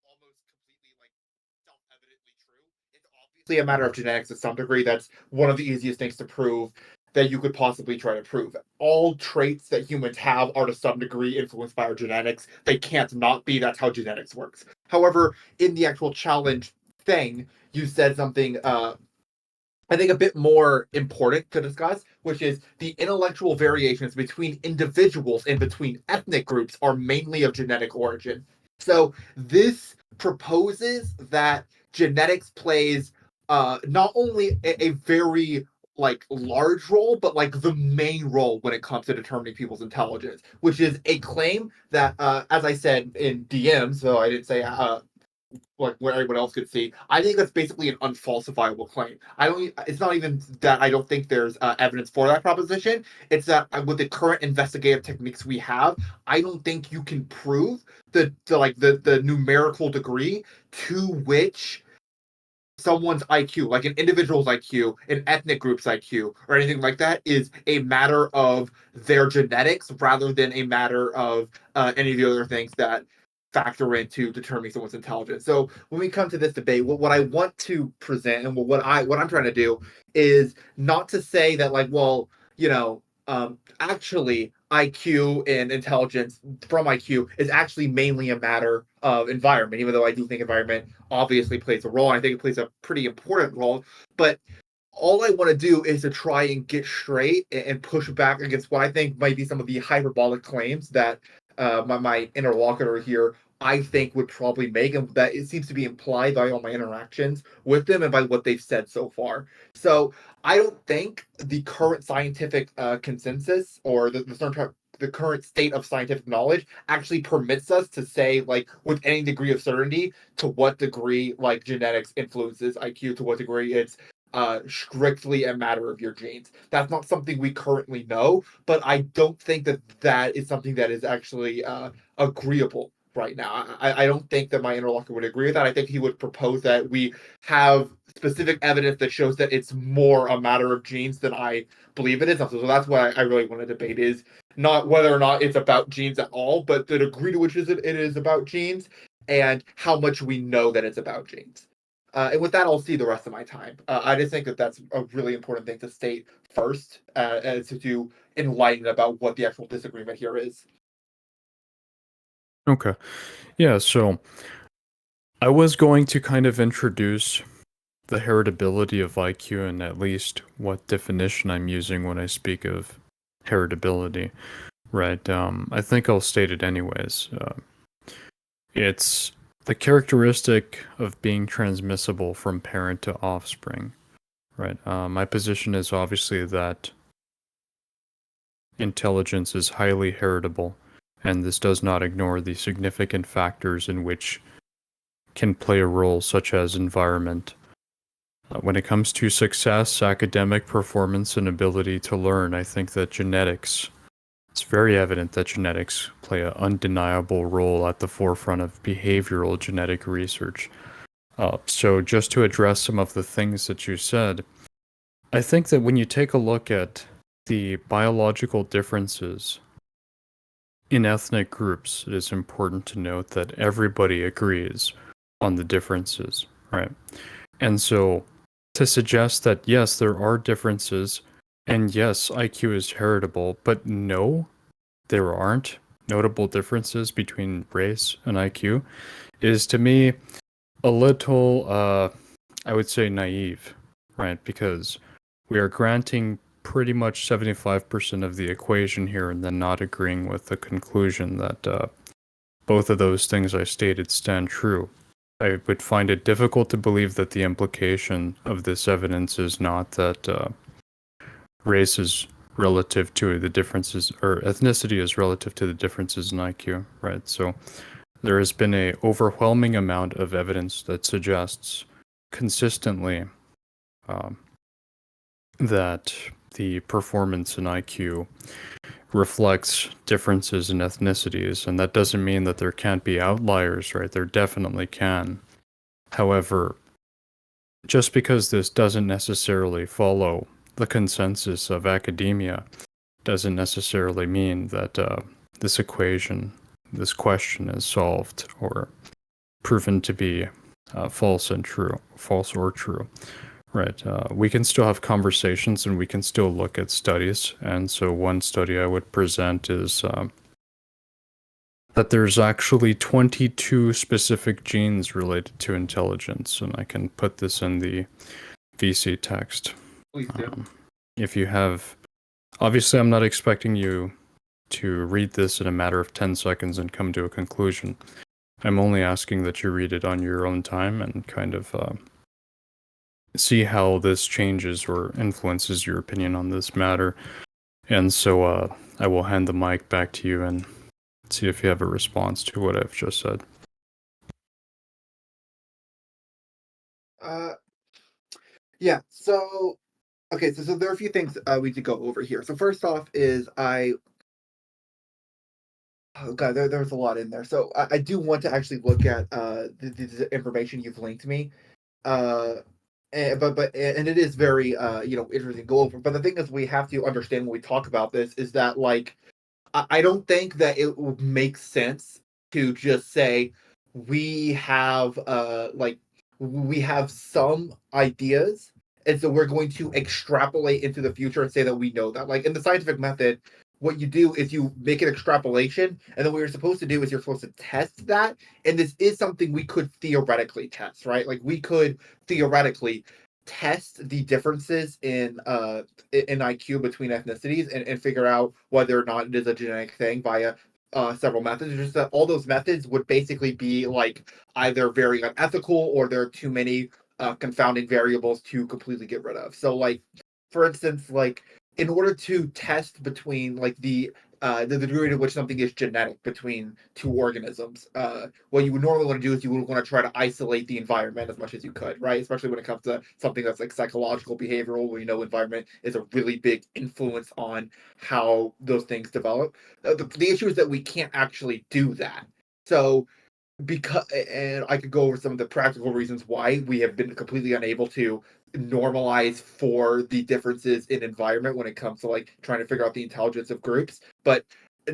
almost completely like self-evidently true. It's obviously a matter of genetics to some degree. That's one of the easiest things to prove that you could possibly try to prove. All traits that humans have are to some degree influenced by our genetics. They can't not be. That's how genetics works. However, in the actual challenge thing, you said something I think a bit more important to discuss, which is the intellectual variations between individuals and between ethnic groups are mainly of genetic origin. So this proposes that genetics plays not only a very like large role, but like the main role when it comes to determining people's intelligence, which is a claim that, as I said in DMs, so I didn't say like where everyone else could see. I think that's basically an unfalsifiable claim. I don't. It's not even that I don't think there's evidence for that proposition. It's that with the current investigative techniques we have, I don't think you can prove the numerical degree to which someone's IQ, like an individual's IQ, an ethnic group's IQ, or anything like that, is a matter of their genetics rather than a matter of any of the other things that factor into determining someone's intelligence. So when we come to this debate, what I want to present and what I'm trying to do is not to say that like, well, actually IQ and intelligence from IQ is actually mainly a matter of environment, even though I do think environment obviously plays a role. And I think it plays a pretty important role. But all I want to do is to try and get straight and push back against what I think might be some of the hyperbolic claims that my interlocutor here I think would probably make, and that it seems to be implied by all my interactions with them and by what they've said so far. So I don't think the current scientific consensus or the current state of scientific knowledge actually permits us to say, like, with any degree of certainty, to what degree, like, genetics influences IQ, to what degree it's strictly a matter of your genes. That's not something we currently know, but I don't think that that is something that is actually agreeable right now. I don't think that my interlocutor would agree with that. I think he would propose that we have specific evidence that shows that it's more a matter of genes than I believe it is. So that's what I really want to debate is not whether or not it's about genes at all, but the degree to which it is about genes and how much we know that it's about genes. And with that, I'll see the rest of my time. I just think that that's a really important thing to state first, as to enlighten about what the actual disagreement here is. Okay. Yeah, so I was going to kind of introduce the heritability of IQ and at least what definition I'm using when I speak of heritability, right? I think I'll state it anyways. It's the characteristic of being transmissible from parent to offspring, right? My position is obviously that intelligence is highly heritable, and this does not ignore the significant factors in which can play a role, such as environment. When it comes to success, academic performance, and ability to learn, I think that it's very evident that genetics play an undeniable role at the forefront of behavioral genetic research. So just to address some of the things that you said, I think that when you take a look at the biological differences in ethnic groups, it is important to note that everybody agrees on the differences, right? And so to suggest that yes, there are differences, and yes, IQ is heritable, but no, there aren't notable differences between race and IQ, is to me a little, I would say, naive, right? Because we are granting pretty much 75% of the equation here and then not agreeing with the conclusion that both of those things I stated stand true. I would find it difficult to believe that the implication of this evidence is not that race is relative to the differences, or ethnicity is relative to the differences in IQ, right? So there has been a overwhelming amount of evidence that suggests consistently that the performance in IQ reflects differences in ethnicities, and that doesn't mean that there can't be outliers, right? There definitely can. However, just because this doesn't necessarily follow the consensus of academia doesn't necessarily mean that this equation this question is solved or proven to be false or true. Right. We can still have conversations and we can still look at studies. And so one study I would present is that there's actually 22 specific genes related to intelligence. And I can put this in the VC text. Please do. If you have, obviously, I'm not expecting you to read this in a matter of 10 seconds and come to a conclusion. I'm only asking that you read it on your own time and kind of see how this changes or influences your opinion on this matter. And so I will hand the mic back to you and see if you have a response to what I've just said. Yeah, so okay, so there are a few things we need to go over here. So first off is oh god, there's a lot in there. So I do want to actually look at the information you've linked me. Uh and it is very interesting to go over. But the thing is we have to understand when we talk about this is that like I don't think that it would make sense to just say we have we have some ideas and so we're going to extrapolate into the future and say that we know that. Like in the scientific method, what you do is you make an extrapolation, and then what you're supposed to do is you're supposed to test that. And this is something we could theoretically test, right? Like we could theoretically test the differences in IQ between ethnicities and figure out whether or not it is a genetic thing via several methods. It's just that all those methods would basically be like either very unethical or there are too many confounding variables to completely get rid of. So, like, for instance, like in order to test between like the degree to which something is genetic between two organisms, what you would normally want to do is you would want to try to isolate the environment as much as you could, right? Especially when it comes to something that's like psychological, behavioral, where you know environment is a really big influence on how those things develop. The issue is that we can't actually do that. So because and I could go over some of the practical reasons why we have been completely unable to normalize for the differences in environment when it comes to like trying to figure out the intelligence of groups. But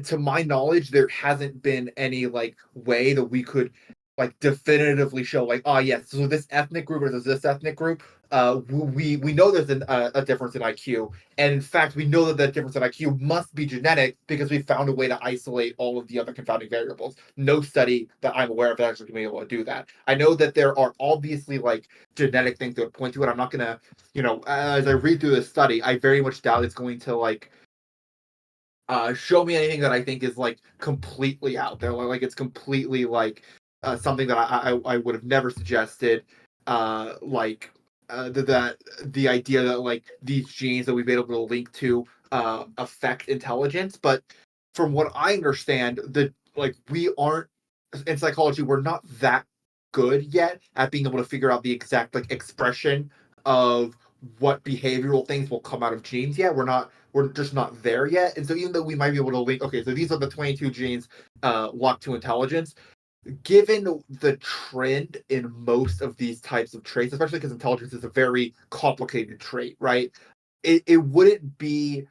to my knowledge, there hasn't been any like way that we could like definitively show like, oh yes, so this ethnic group versus this ethnic group. We know there's a difference in IQ, and in fact, we know that that difference in IQ must be genetic because we found a way to isolate all of the other confounding variables. No study that I'm aware of has actually been able to do that. I know that there are obviously like genetic things that would point to it. I'm not gonna, as I read through this study, I very much doubt it's going to like show me anything that I think is like completely out there. Like it's completely like something that I would have never suggested. That the idea that like these genes that we've been able to link to affect intelligence. But from what I understand, the like we aren't in psychology, we're not that good yet at being able to figure out the exact like expression of what behavioral things will come out of genes yet. We're just not there yet. And so even though we might be able to link, okay, so these are the 22 genes locked to intelligence, given the trend in most of these types of traits, especially because intelligence is a very complicated trait, right? It wouldn't be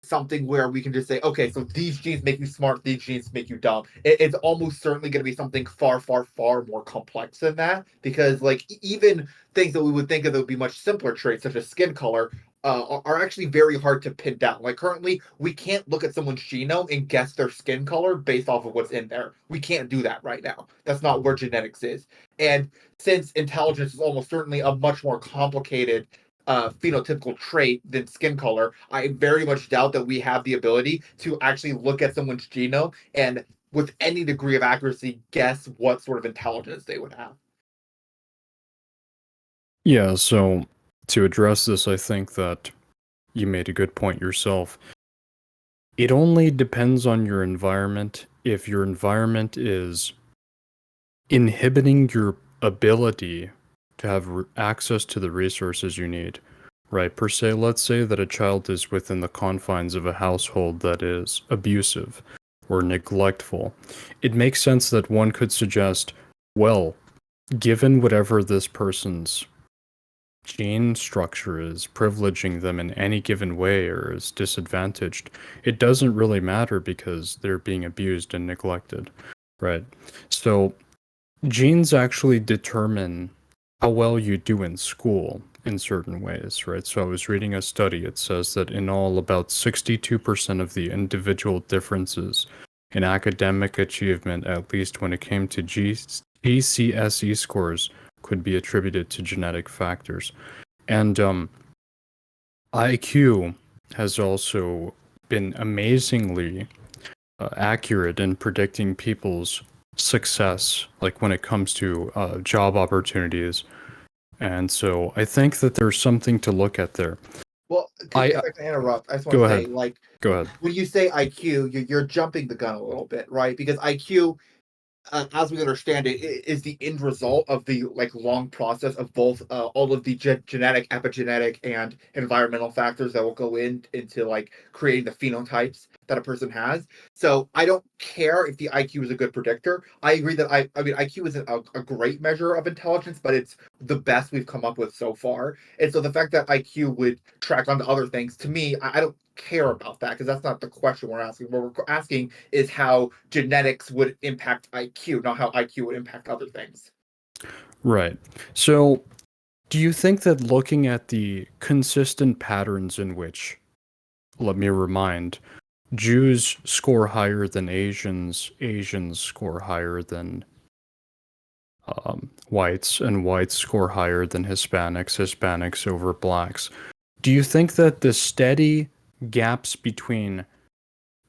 something where we can just say, okay, so these genes make you smart, these genes make you dumb. It's almost certainly going to be something far, far, far more complex than that. Because, like, even things that we would think of that would be much simpler traits, such as skin color, are actually very hard to pin down. Like, currently, we can't look at someone's genome and guess their skin color based off of what's in there. We can't do that right now. That's not where genetics is. And since intelligence is almost certainly a much more complicated phenotypical trait than skin color, I very much doubt that we have the ability to actually look at someone's genome and, with any degree of accuracy, guess what sort of intelligence they would have. Yeah, so to address this, I think that you made a good point yourself. It only depends on your environment. If your environment is inhibiting your ability to have access to the resources you need, right? Per se, let's say that a child is within the confines of a household that is abusive or neglectful. It makes sense that one could suggest, well, given whatever this person's gene structure is privileging them in any given way or is disadvantaged, it doesn't really matter because they're being abused and neglected, right? So genes actually determine how well you do in school in certain ways, right? So I was reading a study. It says that in all, about 62% of the individual differences in academic achievement, at least when it came to GCSE scores, could be attributed to genetic factors. And IQ has also been amazingly accurate in predicting people's success, like when it comes to job opportunities. And so I think that there's something to look at there. Well, I if I can interrupt, I just want Go to ahead. say, like, Go ahead. when you say IQ, you're jumping the gun a little bit, right? Because IQ, as we understand it, is the end result of the like long process of both all of the genetic, epigenetic, and environmental factors that will go into like creating the phenotypes that a person has. So I don't care if the IQ is a good predictor. I agree that I mean IQ isn't a great measure of intelligence, but it's the best we've come up with so far. And so the fact that IQ would track onto other things, to me, I don't care about that because that's not the question we're asking. What we're asking is how genetics would impact IQ, not how IQ would impact other things. Right. So, do you think that looking at the consistent patterns in which, let me remind, Jews score higher than Asians, Asians score higher than whites, and whites score higher than Hispanics, Hispanics over blacks. Do you think that the steady gaps between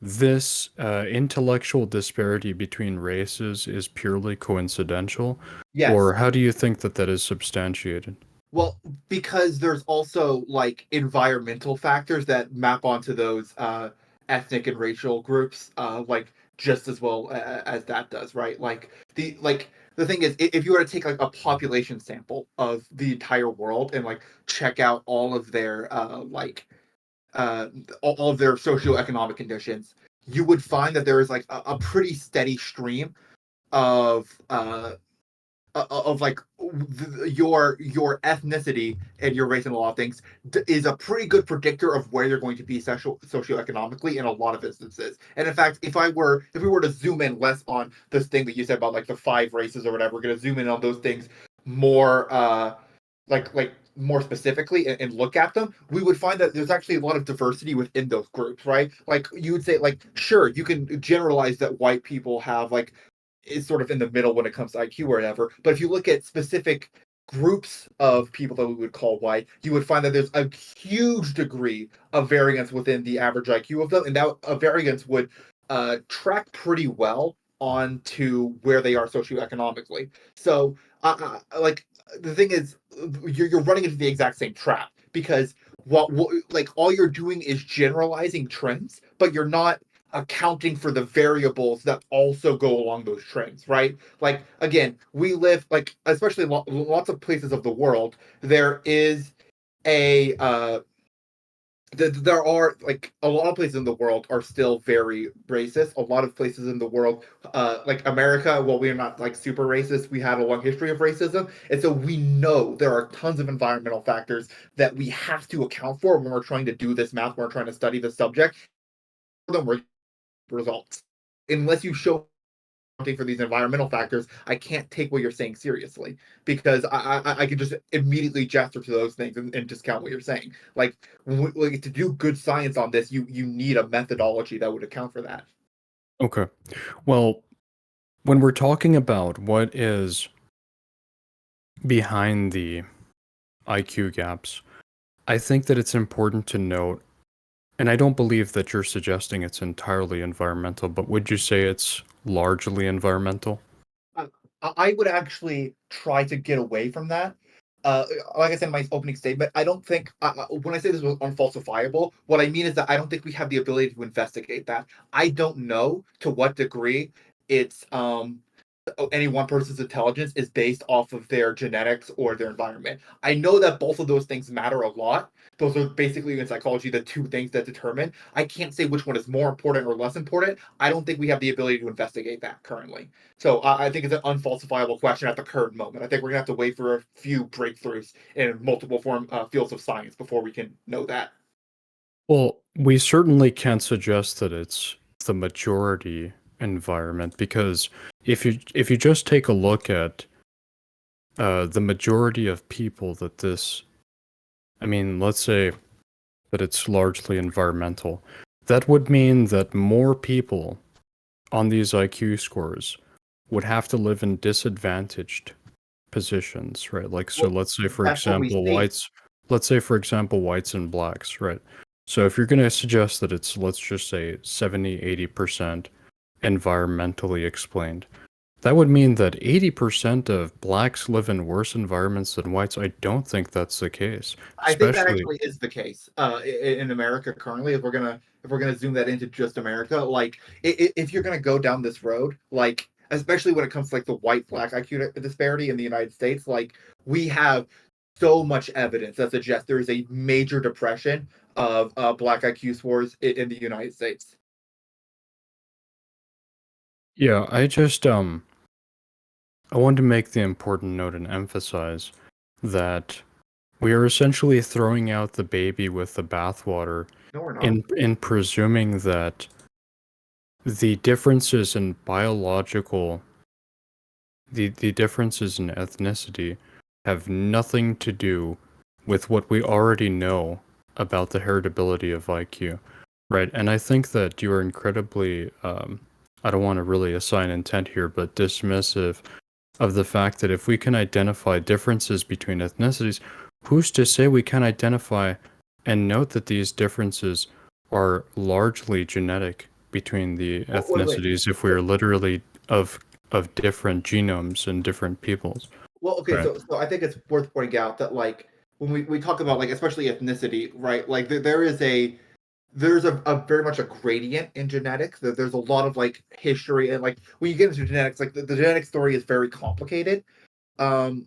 this intellectual disparity between races is purely coincidental? Yes. Or how do you think that that is substantiated? Well, because there's also like environmental factors that map onto those ethnic and racial groups, like just as well as that does, right? The thing is, if you were to take like a population sample of the entire world and like check out all of their uh, all of their socioeconomic conditions, you would find that there is like a pretty steady stream of like your ethnicity and your race and a lot of things is a pretty good predictor of where you're going to be socioeconomically in a lot of instances. And in fact, if we were to zoom in less on this thing that you said about like the five races or whatever, we're going to zoom in on those things more like more specifically and look at them, we would find that there's actually a lot of diversity within those groups, right? Like you would say, like, sure, you can generalize that white people have like is sort of in the middle when it comes to IQ or whatever. But if you look at specific groups of people that we would call white, you would find that there's a huge degree of variance within the average IQ of them, and that a variance would track pretty well onto where they are socioeconomically. So, like the thing is, you're running into the exact same trap because what like all you're doing is generalizing trends, but you're not accounting for the variables that also go along those trends, right? Like again, we live like especially lots of places of the world. There is a there are like a lot of places in the world are still very racist. A lot of places in the world, like America, while we are not like super racist, we have a long history of racism, and so we know there are tons of environmental factors that we have to account for when we're trying to do this math. When we're trying to study the subject. Them results. Unless you show something for these environmental factors, I can't take what you're saying seriously because I can just immediately gesture to those things and discount what you're saying. Like to do good science on this, you need a methodology that would account for that. Okay. Well, when we're talking about what is behind the IQ gaps, I think that it's important to note, and I don't believe that you're suggesting it's entirely environmental, but would you say it's largely environmental? Uh, I would actually try to get away from that. Uh, like I said in my opening statement, I don't think when I say this was unfalsifiable, what I mean is that I don't think we have the ability to investigate that. I don't know to what degree it's any one person's intelligence is based off of their genetics or their environment. I know that both of those things matter a lot. Those are basically in psychology the two things that determine. I can't say which one is more important or less important. I don't think we have the ability to investigate that currently. So I think it's an unfalsifiable question at the current moment. I think we're gonna have to wait for a few breakthroughs in multiple fields of science before we can know that. Well, we certainly can't suggest that it's the majority environment because if you just take a look at the majority of people that this, I mean, let's say that it's largely environmental, that would mean that more people on these IQ scores would have to live in disadvantaged positions, right? Like, so Well, let's say, for that's what we example, see. whites and blacks, right? So if you're going to suggest that it's, let's just say 70-80% environmentally explained, that would mean that 80% of blacks live in worse environments than whites. I don't think that's the case, I think that especially. actually is the case in America currently. If we're gonna zoom that into just America, like if you're gonna go down this road, like especially when it comes to like the white black IQ disparity in the United States, like we have so much evidence that suggests there is a major depression of black IQ scores in the United States. Yeah, I want to make the important note and emphasize that we are essentially throwing out the baby with the bathwater No, we're not. in presuming that the differences in biological the differences in ethnicity have nothing to do with what we already know about the heritability of IQ, right? And I think that you are incredibly I don't want to really assign intent here, but dismissive of the fact that if we can identify differences between ethnicities, who's to say we can identify and note that these differences are largely genetic between the Wait. ethnicities if we are literally of different genomes and different peoples, Well, okay, right? so I think it's worth pointing out that like when we talk about like especially ethnicity, right? Like there's a very much a gradient in genetics. There's a lot of like history and like when you get into genetics, like the genetic story is very complicated. Um,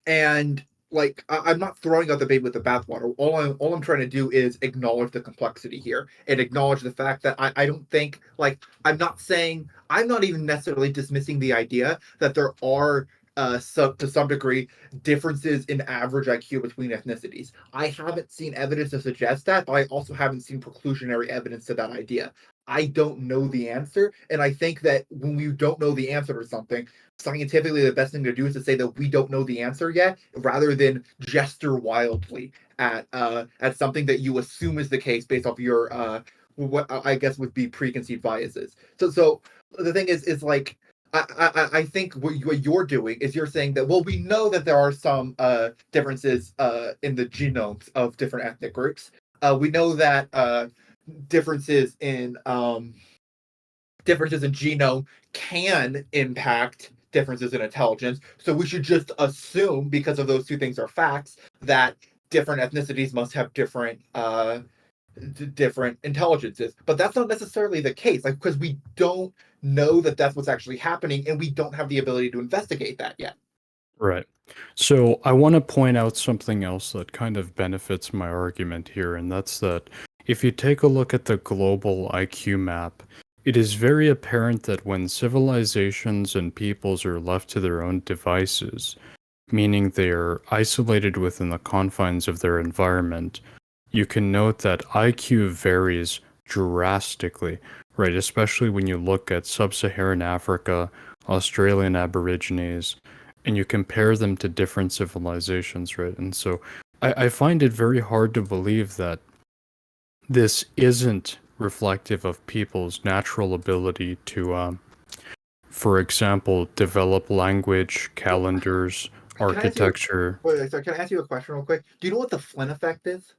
and like I'm not throwing out the baby with the bathwater. All I'm trying to do is acknowledge the complexity here and acknowledge the fact that I don't think like I'm not even necessarily dismissing the idea that there are to some degree differences in average IQ between ethnicities. I haven't seen evidence to suggest that, but I also haven't seen preclusionary evidence to that idea. I don't know the answer, and I think that when you don't know the answer to something, scientifically the best thing to do is to say that we don't know the answer yet rather than gesture wildly at something that you assume is the case based off your what I guess would be preconceived biases. So the thing is like I think what you're doing is you're saying that well we know that there are some differences in the genomes of different ethnic groups. We know that differences in genome can impact differences in intelligence. So we should just assume, because of those two things are facts, that different ethnicities must have different intelligences. But that's not necessarily the case, like because we don't know that that's what's actually happening, and we don't have the ability to investigate that yet. Right. So I want to point out something else that kind of benefits my argument here, and that's that if you take a look at the global IQ map, it is very apparent that when civilizations and peoples are left to their own devices, meaning they are isolated within the confines of their environment, you can note that IQ varies drastically, right? Especially when you look at sub-Saharan Africa, Australian Aborigines, and you compare them to different civilizations, right? And so I find it very hard to believe that this isn't reflective of people's natural ability to, for example, develop language, Well, calendars, can I ask you? architecture. Wait, so can I ask you a question real quick? Do you know what the Flynn effect is?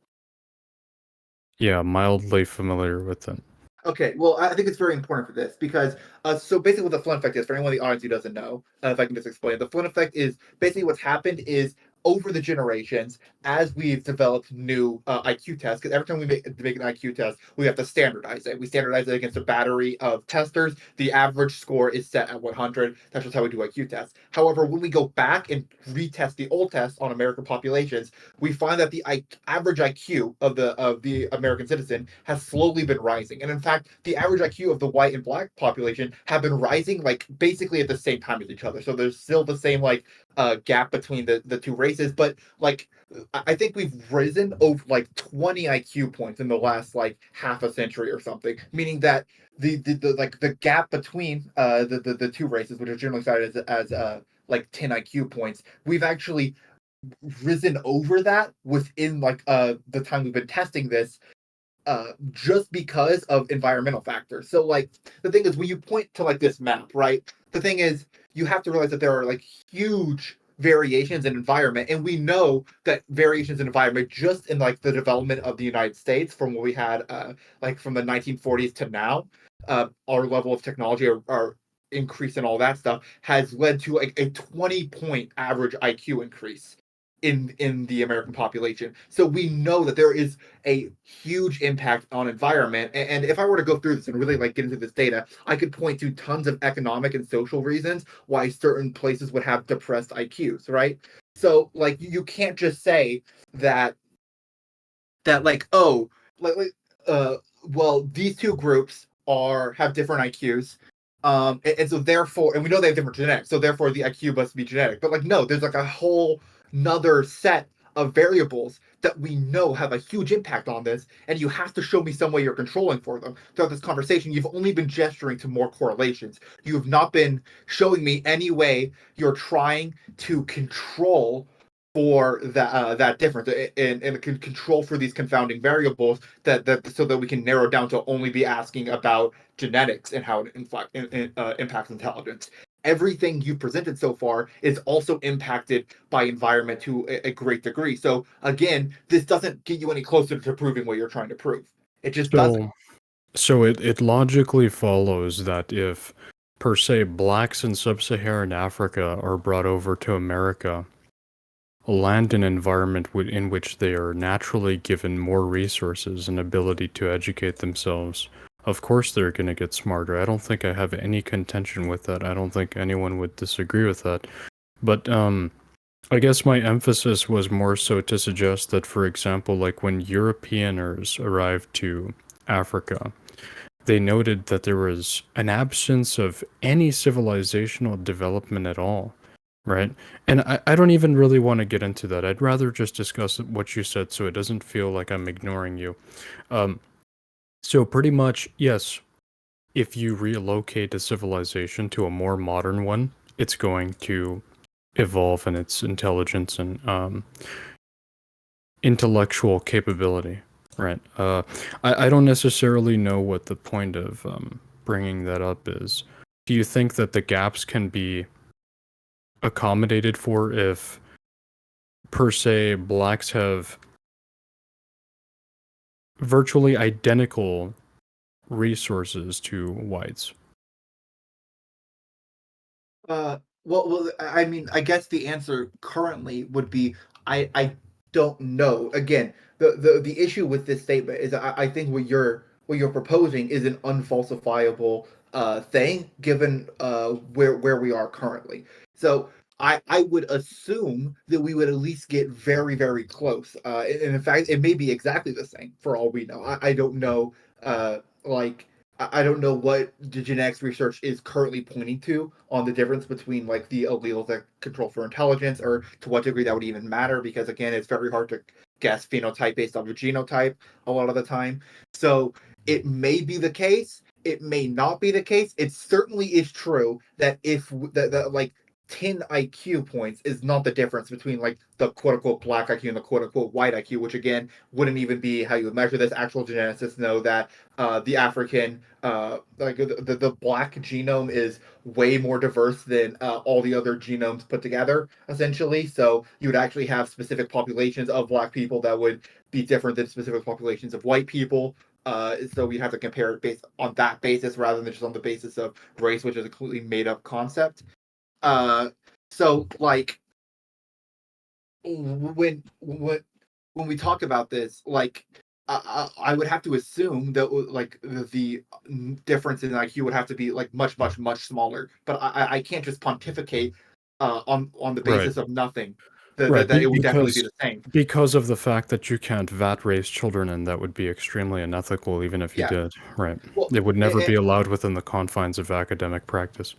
Yeah, mildly familiar with them. Okay, well, I think it's very important for this because so basically, what the Flynn effect is for anyone in the audience who doesn't know, if I can just explain, the Flynn effect is basically what's happened is over the generations, as we've developed new IQ tests, because every time we make an IQ test, we have to standardize it. We standardize it against a battery of testers. The average score is set at 100. That's just how we do IQ tests. However, when we go back and retest the old tests on American populations, we find that the average IQ of the American citizen has slowly been rising. And in fact, the average IQ of the white and black population have been rising like basically at the same time as each other. So there's still the same like gap between the two races, but like I think we've risen over like 20 IQ points in the last like half a century or something, meaning that the like the gap between the two races, which are generally cited as like 10 IQ points, we've actually risen over that within like the time we've been testing this, just because of environmental factors. So like the thing is, when you point to like this map, right? The thing is, you have to realize that there are like huge variations in environment, and we know that variations in environment just in like the development of the United States from what we had like from the 1940s to now, our level of technology, our increase in all that stuff has led to like a 20-point average IQ increase in the American population. So we know that there is a huge impact on environment. And if I were to go through this and really like get into this data, I could point to tons of economic and social reasons why certain places would have depressed IQs, right? So like you can't just say that like, oh, like well, these two groups have different IQs. And so therefore, and we know they have different genetics, so therefore the IQ must be genetic. But like, no, there's like a whole another set of variables that we know have a huge impact on this, and you have to show me some way you're controlling for them. Throughout this conversation, you've only been gesturing to more correlations. You have not been showing me any way you're trying to control for that difference, and control for these confounding variables, that so that we can narrow down to only be asking about genetics and how it impacts intelligence. Everything you presented so far is also impacted by environment to a great degree. So again, this doesn't get you any closer to proving what you're trying to prove. It just doesn't. So it logically follows that if, per se, blacks in sub-Saharan Africa are brought over to America, a land and environment in which they are naturally given more resources and ability to educate themselves, of course they're going to get smarter. I don't think I have any contention with that. I don't think anyone would disagree with that. But I guess my emphasis was more so to suggest that, for example, like when Europeaners arrived to Africa, they noted that there was an absence of any civilizational development at all, right? And I don't even really want to get into that. I'd rather just discuss what you said so it doesn't feel like I'm ignoring you. So pretty much, yes, if you relocate a civilization to a more modern one, it's going to evolve in its intelligence and intellectual capability, right? I don't necessarily know what the point of bringing that up is. Do you think that the gaps can be accommodated for if, per se, blacks have virtually identical resources to whites? Well, I mean, I guess the answer currently would be I don't know. Again, the issue with this statement is I think what you're proposing is an unfalsifiable thing given where we are currently. So I would assume that we would at least get very, very close. And in fact, it may be exactly the same for all we know. I don't know. Like I don't know what the genetics research is currently pointing to on the difference between like the alleles that control for intelligence, or to what degree that would even matter, because again, it's very hard to guess phenotype based off of genotype a lot of the time. So it may be the case, it may not be the case. It certainly is true that if that like 10 IQ points is not the difference between like the quote unquote black IQ and the quote unquote white IQ, which again wouldn't even be how you would measure this. Actual geneticists know that the African, like the black genome is way more diverse than all the other genomes put together, essentially. So you would actually have specific populations of black people that would be different than specific populations of white people. So we have to compare it based on that basis rather than just on the basis of race, which is a completely made up concept. Uh, so when we talk about this, like I would have to assume that like the difference in IQ would have to be like much smaller. But I can't just pontificate on the Right. basis of nothing Right, that it would definitely be the same. because of the fact that you can't vat raise children, and that would be extremely unethical even if you Yeah. did. Right. Well, It would never be allowed within the confines of academic practice.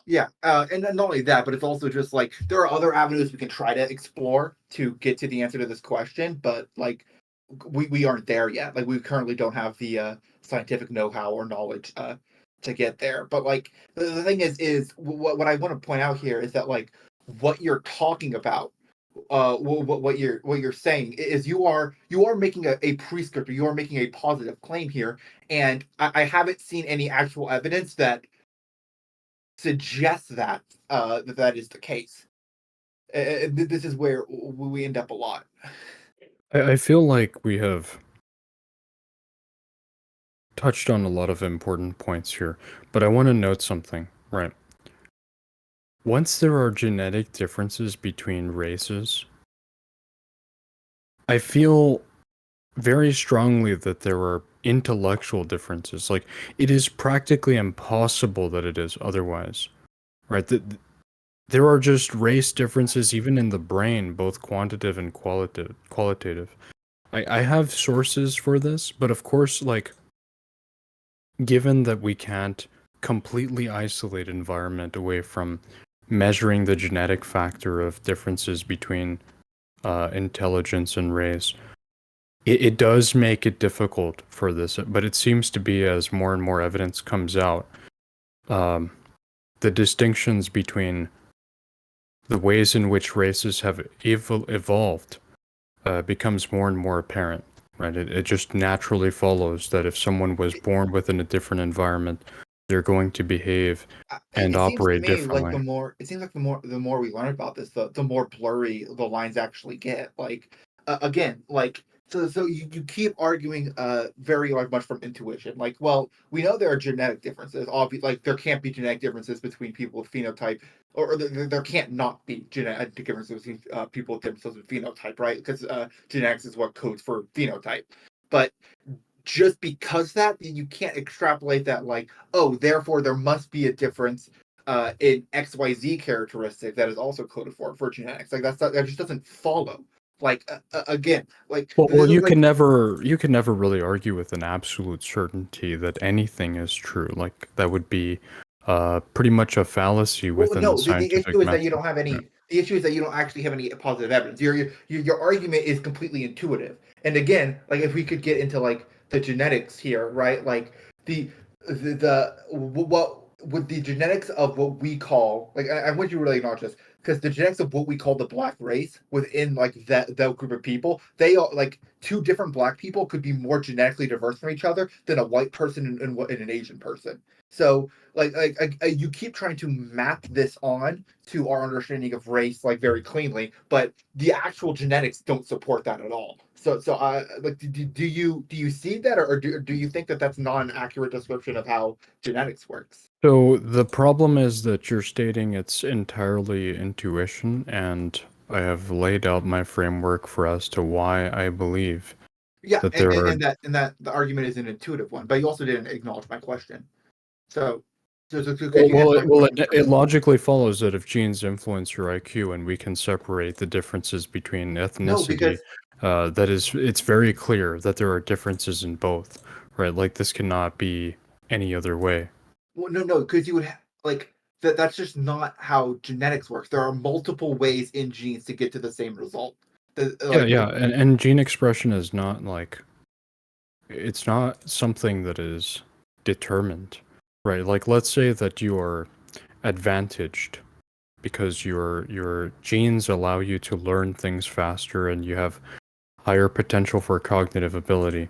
yeah, and then not only that, but it's also just like there are other avenues we can try to explore to get to the answer to this question, but like we aren't there yet. Like we currently don't have the scientific know-how or knowledge to get there. But like the thing is what I want to point out here is that like what you're talking about, what you're saying is you are making a prescriptor, you are making a positive claim here, and I haven't seen any actual evidence that suggests that that is the case. This is where we end up a lot. I feel like we have touched on a lot of important points here, but I want to note something, right? Once there are genetic differences between races, I feel very strongly that there are intellectual differences. Like, it is practically impossible that it is otherwise, right? There are just race differences even in the brain, both quantitative and qualitative. I have sources for this, but of course, like, given that we can't completely isolate environment away from measuring the genetic factor of differences between intelligence and race, it does make it difficult for this. But it seems to be, as more and more evidence comes out, um, the distinctions between the ways in which races have evolved becomes more and more apparent, right? It just naturally follows that if someone was born within a different environment, they're going to behave and It seems to operate me like differently. the more we learn about this, the more blurry the lines actually get. Like again, like so you keep arguing very like much from intuition. Like, well, we know there are genetic differences. Like there can't be genetic differences between people with phenotype, or there can't not be genetic differences between people with differences in phenotype, right? Because genetics is what codes for phenotype. But just because that you can't extrapolate that like, oh, therefore there must be a difference in XYZ characteristic that is also coded for genetics. Like that just doesn't follow. Like again, like Well, this is like you can never really argue with an absolute certainty that anything is true. Like, that would be pretty much a fallacy well, within the no, the scientific issue is that you method. don't have Right. any. The issue is that you don't actually have any positive evidence. Your argument is completely intuitive. And again, like if we could get into like the genetics here, right? Like the what with the genetics of what we call like I want you to really acknowledge this because the genetics of what we call the black race within like that group of people, they are like two different black people could be more genetically diverse from each other than a white person and an Asian person. So you keep trying to map this on to our understanding of race like very cleanly, but the actual genetics don't support that at all. So like do you see that, or do you think that that's not an accurate description of how genetics works? So the problem is that you're stating it's entirely intuition, and I have laid out my framework for as to why I believe Yeah, that there are. and that the argument is an intuitive one, but you also didn't acknowledge my question. So could Well, you answer my question it first? logically follows that if genes influence your IQ and we can separate the differences between No, ethnicity, because it's very clear that there are differences in both, right? Like, this cannot be any other way. well, no, because you would like that's just not how genetics works. There are multiple ways in genes to get to the same result. Yeah, Like yeah, and gene expression is not like, it's not something that is determined, right? Like, let's say that you are advantaged because your genes allow you to learn things faster and you have higher potential for cognitive ability.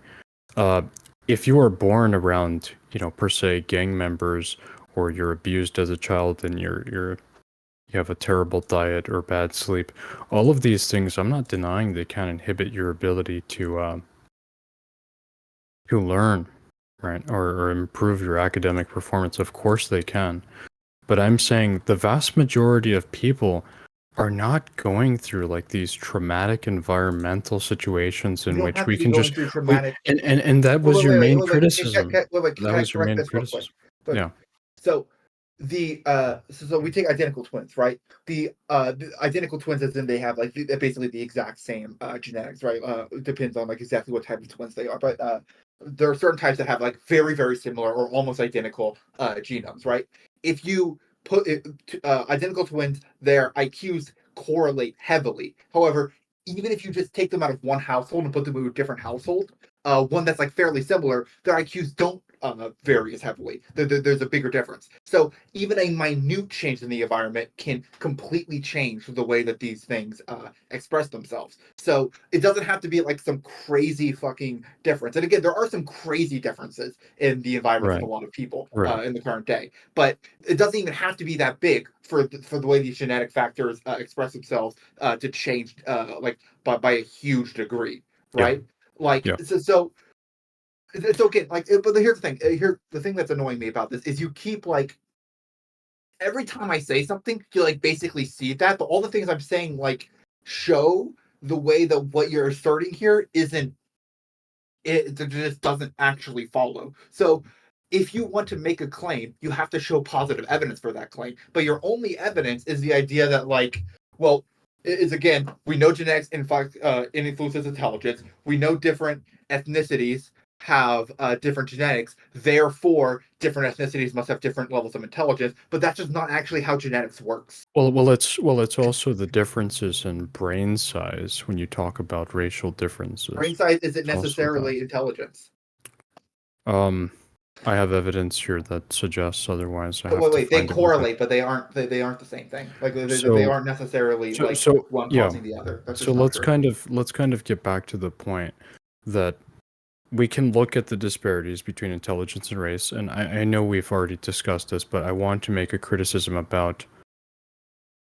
Uh, if you are born around, per se, gang members, or you're abused as a child and you have a terrible diet or bad sleep, all of these things, I'm not denying they can inhibit your ability to learn, right, or improve your academic performance. Of course they can, but I'm saying the vast majority of people are not going through like these traumatic environmental situations You in don't which have we to be can going just through we traumatic. and that was Wait, your wait, wait, main wait, wait. criticism. Can That I was your correct main this real quick? criticism. Look, Yeah. so we take identical twins, right? The identical twins, as in they have like basically the exact same genetics, right? It depends on like exactly what type of twins they are, but there are certain types that have like very very similar or almost identical genomes, right? If you put identical twins, their IQs correlate heavily. However, even if you just take them out of one household and put them in a different household, one that's like fairly similar, their IQs don't vary as heavily. There's a bigger difference. So even a minute change in the environment can completely change the way that these things express themselves. So it doesn't have to be like some crazy fucking difference. And again, there are some crazy differences in the environments of a Right. lot of people Right. in the current day. But it doesn't even have to be that big for the way these genetic factors express themselves to change like by a huge degree, Yeah. right? Like Yeah. so it's okay. Like, but here's the thing. Here, the thing that's annoying me about this is you keep like every time I say something, you like basically see that, but all the things I'm saying like show the way that what you're asserting here isn't it just doesn't actually follow. So if you want to make a claim, you have to show positive evidence for that claim. But your only evidence is the idea that like, well, is again, we know genetics in fact influences intelligence. We know different ethnicities have different genetics. Therefore, different ethnicities must have different levels of intelligence. But that's just not actually how genetics works. Well, it's also the differences in brain size when you talk about racial Brain differences. size isn't It's also that. necessarily intelligence. Um, I have evidence here that suggests otherwise. I But have wait, to wait. They find it real quick. correlate, but they aren't the same thing. Like they So, aren't necessarily so, like so, one yeah. causing the other. That's So just not true. let's kind of get back to the point that we can look at the disparities between intelligence and race, and I know we've already discussed this, but I want to make a criticism about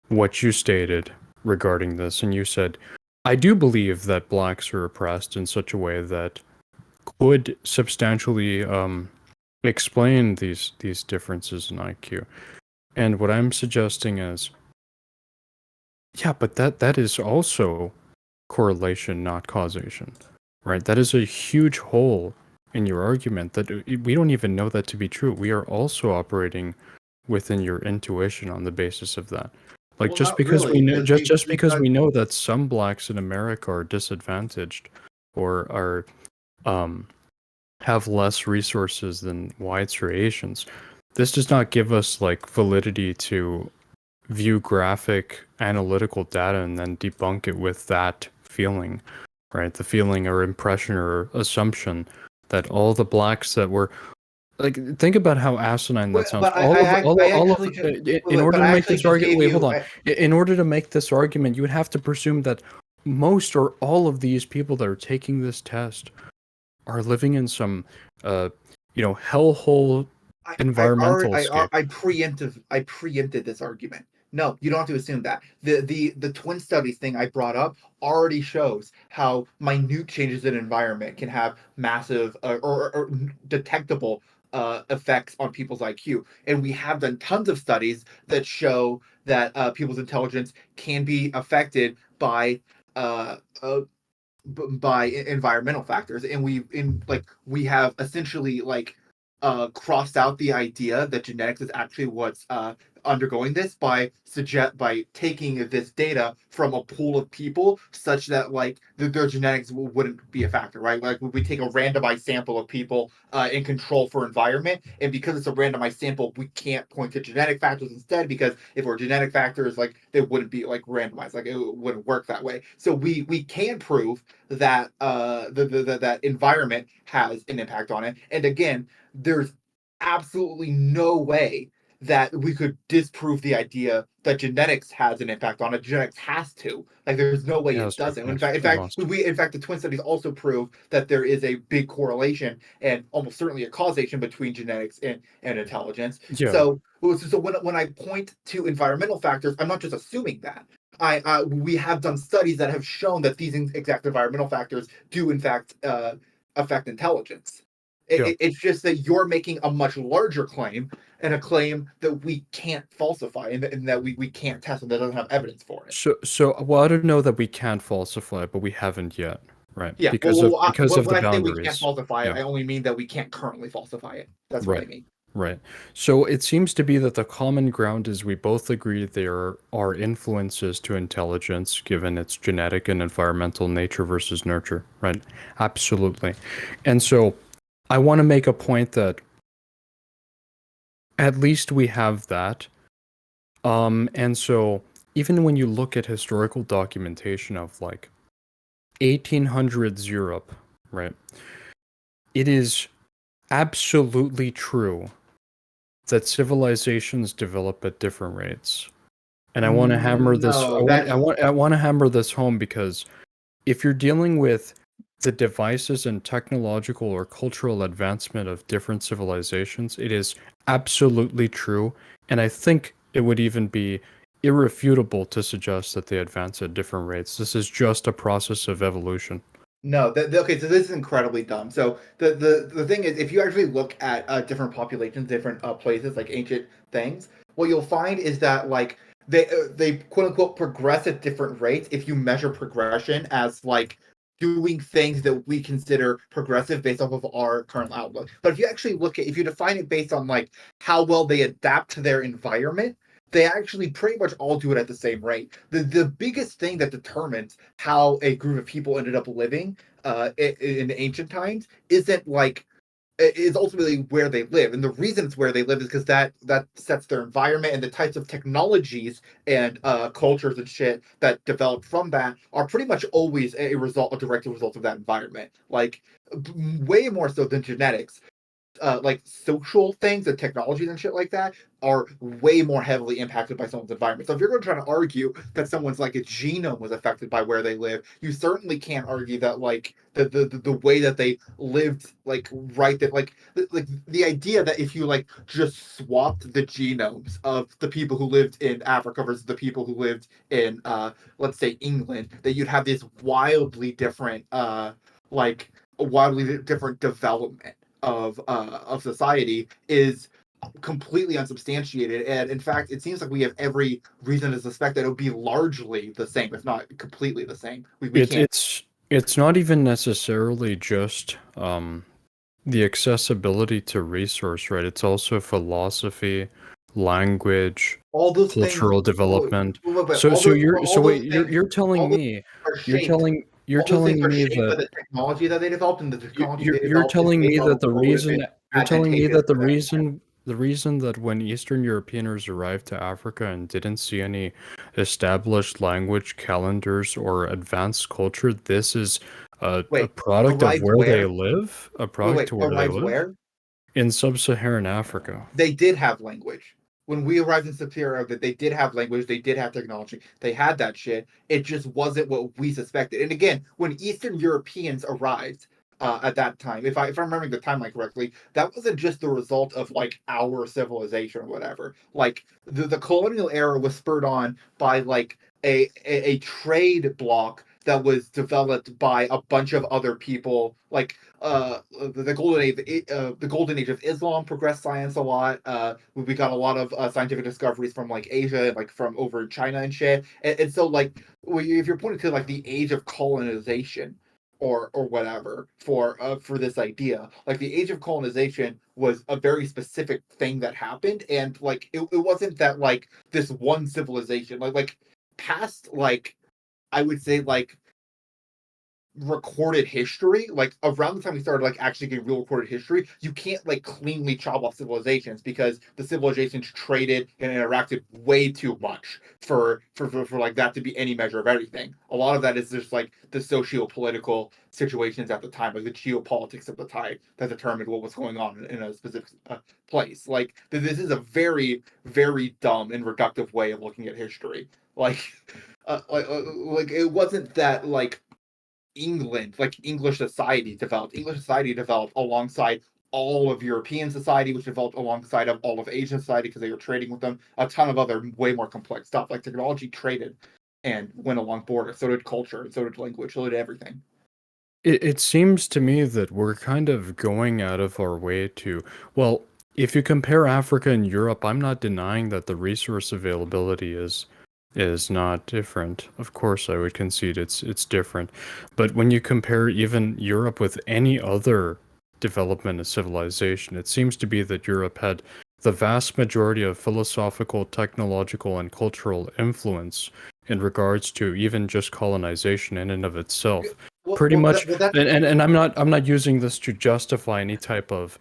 what you stated regarding this. And you said, I do believe that blacks are oppressed in such a way that could substantially explain these differences in IQ. And what I'm suggesting is, yeah, but that is also correlation, not causation, right? That is a huge hole in your argument that we don't even know that to be true. We are also operating within your intuition on the basis of that. Like Well, not really, because just because because we know that some blacks in America are disadvantaged or are um have less resources than whites or Asians, this does not give us like validity to view graphic analytical data and then debunk it with that feeling, right? The feeling or impression or assumption that all the blacks that were like, think about how asinine that sounds. but I All of actually just in order but to I make actually this just argument, gave wait, you hold on. In order to make this argument, you would have to presume that most or all of these people that are taking this test are living in some, uh, hellhole environmental escape. I preempted this argument. No, you don't have to assume that. The twin studies thing I brought up already shows how minute changes in environment can have massive or detectable effects on people's IQ. And we have done tons of studies that show that people's intelligence can be affected uh, uh, by environmental factors, and we have essentially like crossed out the idea that genetics is actually what's undergoing this by taking this data from a pool of people such that like their genetics wouldn't be a factor, right? Like we take a randomized sample of people and control for environment, and because it's a randomized sample, we can't point to genetic factors instead, because if we're genetic factors, like they wouldn't be like randomized, like it wouldn't work that way. So we can prove that that environment has an impact on it. And again, there's absolutely no way that we could disprove the idea that genetics has an impact on it. Genetics has to. Like there's no way It it has to. doesn't. Yes, it must. In fact the twin studies also prove that there is a big correlation and almost certainly a causation between genetics and intelligence. Yeah. So when I point to environmental factors, I'm not just assuming that. We have done studies that have shown that these exact environmental factors do in fact affect intelligence. Yeah. It's just that you're making a much larger claim, and a claim that we can't falsify, and that we can't test, and that doesn't have evidence for it. Well, I don't know that we can't falsify, but we haven't yet, right? Yeah, Because of the when I say we can't boundaries. falsify it, Yeah. I only mean that we can't currently falsify it. That's what I Right. mean. Right. So it seems to be that the common ground is we both agree there are influences to intelligence given its genetic and environmental nature versus nurture, right? Absolutely. And so I want to make a point that at least we have that. And so even when you look at historical documentation of like 1800s Europe, right? It is absolutely true that civilizations develop at different rates. And I want to hammer this No, that's I want to hammer this home because if you're dealing with the devices and technological or cultural advancement of different civilizations, it is absolutely true. And I think it would even be irrefutable to suggest that they advance at different rates. This is just a process of evolution. no. Okay, so this is incredibly dumb. So the thing is, if you actually look at different populations, different places, like ancient things, what you'll find is that like they quote unquote progress at different rates if you measure progression as like doing things that we consider progressive based off of our current outlook. But if you actually look at, if you define it based on like how well they adapt to their environment, they actually pretty much all do it at the same rate. The biggest thing that determines how a group of people ended up living in ancient times isn't like is ultimately where they live, and the reason it's where they live is because that sets their environment, and the types of technologies and cultures and shit that develop from that are pretty much always a direct result of that environment, like way more so than genetics. Like social things and technologies and shit like that are way more heavily impacted by someone's environment. So if you're going to try to argue that someone's like a genome was affected by where they live, you certainly can't argue that like the way that they lived, like right, that like the idea that if you like just swapped the genomes of the people who lived in Africa versus the people who lived in let's say England, that you'd have this wildly different like a wildly different development of society is completely unsubstantiated. And in fact, it seems like we have every reason to suspect that it would be largely the same, if not completely the same. We It, can't. it's it's not even necessarily just the accessibility to resource, right? It's also philosophy, language, All those things. cultural development. All those things. You're telling All those me things are shaped. you're All those things telling are me shaped by that the technology that they developed, and the technology they you're developed is telling based me on that what would have been you're telling me advantageous that for them. the reason that when Eastern Europeans arrived to Africa and didn't see any established language, calendars, or advanced culture, this is a Wait, product of arrived where they where? live, a product Wait, to where they arrived live where? in sub-Saharan Africa. They did have language. When we arrived in Superior, that they did have language, they did have technology, they had that shit. It just wasn't what we suspected. And again, when Eastern Europeans arrived at that time, if I'm remembering the timeline correctly, that wasn't just the result of like our civilization or whatever. Like the colonial era was spurred on by like a trade bloc that was developed by a bunch of other people, like the golden age of Islam progressed science a lot. We got a lot of scientific discoveries from like Asia, like from over China and shit. And so like if you're pointing to like the age of colonization or whatever for this idea, like the age of colonization was a very specific thing that happened, and like it wasn't that like this one civilization like past like I would say like recorded history, like around the time we started like actually getting real recorded history, you can't like cleanly chop off civilizations because the civilizations traded and interacted way too much for like that to be any measure of everything. A lot of that is just like the socio-political situations at the time, like the geopolitics of the time that determined what was going on in a specific place. Like this is a very very dumb and reductive way of looking at history. Like like it wasn't that like England, like English society developed. English society developed alongside all of European society, which developed alongside of all of Asian society because they were trading with them. A ton of other way more complex stuff. Like technology traded and went along borders. So did culture, and so did language, so did everything. It seems to me that we're kind of going out of our way to, well, if you compare Africa and Europe, I'm not denying that the resource availability is not different. Of course, I would concede it's different. But when you compare even Europe with any other development of civilization, it seems to be that Europe had the vast majority of philosophical, technological, and cultural influence in regards to even just colonization in and of itself. Well, Pretty well, much, that's and I'm not using this to justify any type of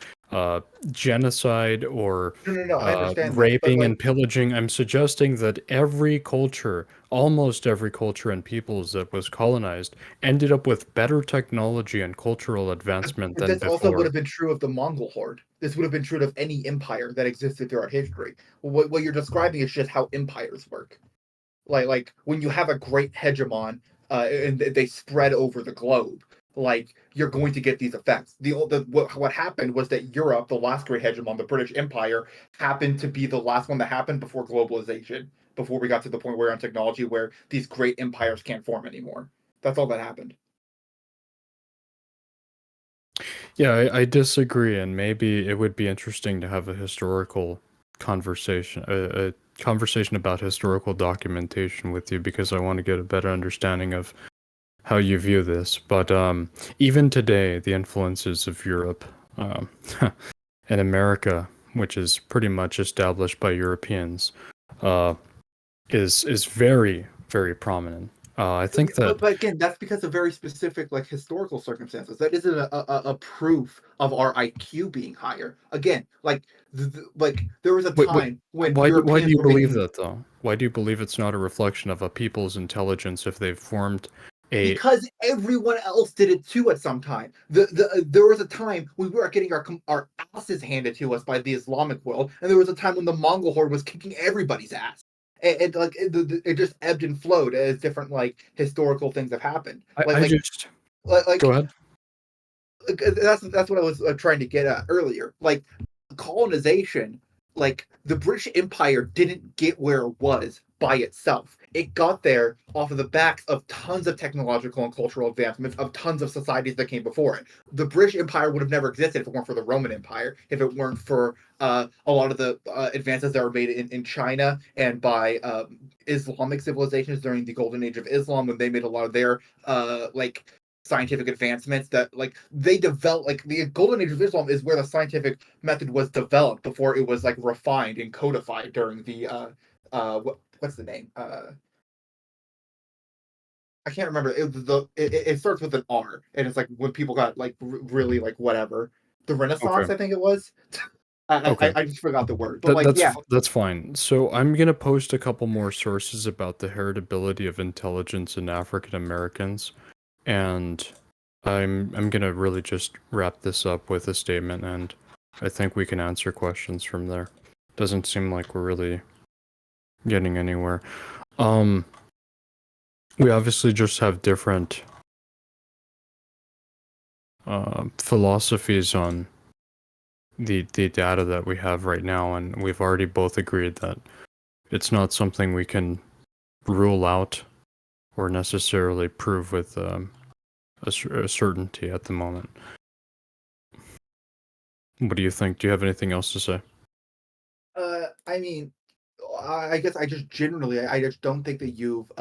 genocide or no. I understand that, but raping and pillaging. I'm suggesting that every culture, almost every culture and peoples that was colonized, ended up with better technology and cultural advancement but than this also would before. have been true of the Mongol horde. This would have been true of any empire that existed throughout history. What you're describing is just how empires work. Like when you have a great hegemon, and they spread over the globe, like you're going to get these effects. What happened was that Europe, the last great hegemon, the British Empire, happened to be the last one that happened before globalization, before we got to the point where on technology where these great empires can't form anymore. That's all that happened. Yeah, I disagree, and maybe it would be interesting to have a historical conversation, a conversation about historical documentation with you because I want to get a better understanding of how you view this. But even today, the influences of Europe and America, which is pretty much established by Europeans, uh, is very, very prominent. I think that But again, that's because of very specific like historical circumstances. That isn't a proof of our IQ being higher. Again, like there was a wait, time when why do Europeans you were believe making that though? Why do you believe it's not a reflection of a people's intelligence if they've formed a because everyone else did it too at some time. There was a time when we were getting our asses handed to us by the Islamic world, and there was a time when the Mongol horde was kicking everybody's ass. And like it just ebbed and flowed as different like historical things have happened. I just go Like ahead. that's what I was trying to get at earlier. Like colonization, like the British Empire didn't get where it was by itself. It got there off of the backs of tons of technological and cultural advancements of tons of societies that came before it. The British Empire would have never existed if it weren't for the Roman Empire, if it weren't for a lot of the advances that were made in China and by Islamic civilizations during the Golden Age of Islam when they made a lot of their like scientific advancements that like they developed. Like the Golden Age of Islam is where the scientific method was developed before it was like refined and codified during the what's the name I can't remember. It starts with an R, and it's like when people got like really like whatever the Okay. Renaissance, I think it was. Okay. I just forgot the word, but That like that's yeah. that's fine. So I'm gonna post a couple more sources about the heritability of intelligence in African Americans, and I'm gonna really just wrap this up with a statement, and I think we can answer questions from there. Doesn't seem like we're really getting anywhere. Um, we obviously just have different philosophies on the data that we have right now, and we've already both agreed that it's not something we can rule out or necessarily prove with a certainty at the moment. What do you think? Do you have anything else to say? I mean, I guess I just generally, I just don't think that you've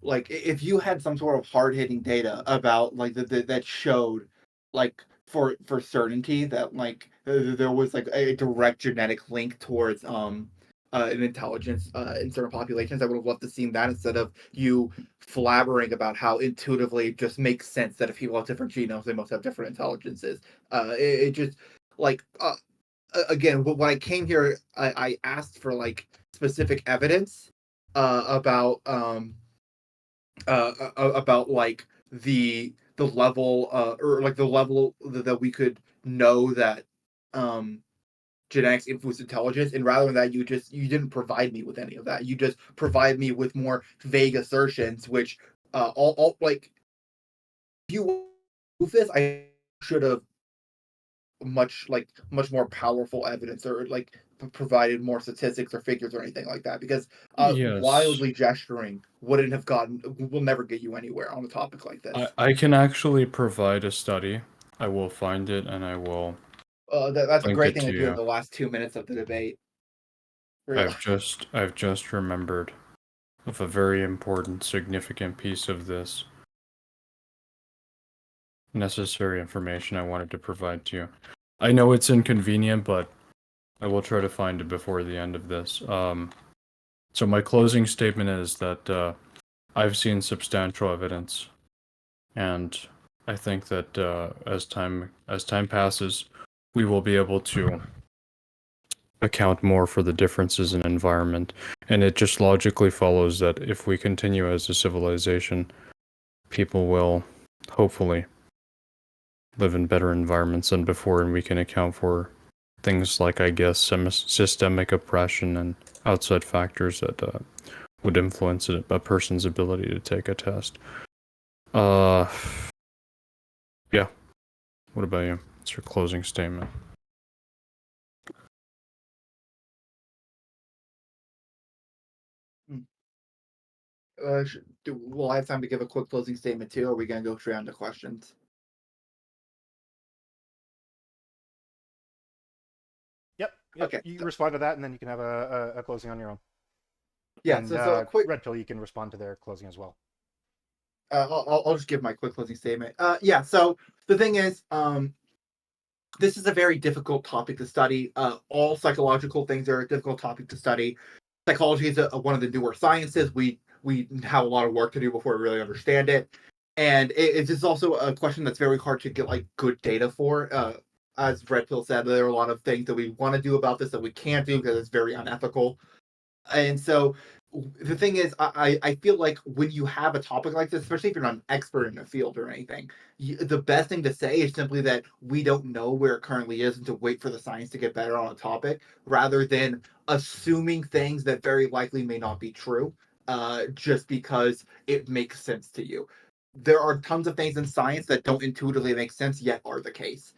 like if you had some sort of hard hitting data about like that showed like for certainty that like there was like a direct genetic link towards an intelligence in certain populations, I would have loved to seen that instead of you flabbering about how intuitively it just makes sense that if people have different genomes they must have different intelligences. It just like again, when I came here, I asked for like specific evidence about about like the level or like the level that we could know that um genetics influence intelligence, and rather than that you didn't provide me with any of that. You just provide me with more vague assertions which all like if you prove this I should have much more powerful evidence, or like provided more statistics or figures or anything like that, because Yes. wildly gesturing wouldn't have gotten will never get you anywhere on a topic like this. I can actually provide a study. I will find it and I will That's a link great it thing to to do in you. the last 2 minutes of the debate. Real. I've just remembered of a very important, significant piece of this necessary information I wanted to provide to you. I know it's inconvenient, but I will try to find it before the end of this. So my closing statement is that I've seen substantial evidence, and I think that as time passes, we will be able to account more for the differences in environment. And it just logically follows that if we continue as a civilization, people will hopefully live in better environments than before, and we can account for things like, I guess, systemic oppression and outside factors that would influence a person's ability to take a test. Uh, yeah. What about you? What's your closing statement? Will I have time to give a quick closing statement too? Or are we gonna go straight on to questions? Yep. Okay. You respond to that, and then you can have a closing on your own. Yeah. And So a quick. Red Pill, you can respond to their closing as well. I'll just give my quick closing statement. Yeah. So the thing is, this is a very difficult topic to study. All psychological things are a difficult topic to study. Psychology is one of the newer sciences. We have a lot of work to do before we really understand it, and it's just also a question that's very hard to get like good data for. As Red Pill said, there are a lot of things that we want to do about this that we can't do because it's very unethical. And so the thing is, I feel like when you have a topic like this, especially if you're not an expert in a field or anything, the best thing to say is simply that we don't know where it currently is and to wait for the science to get better on a topic rather than assuming things that very likely may not be true just because it makes sense to you. There are tons of things in science that don't intuitively make sense yet are the case.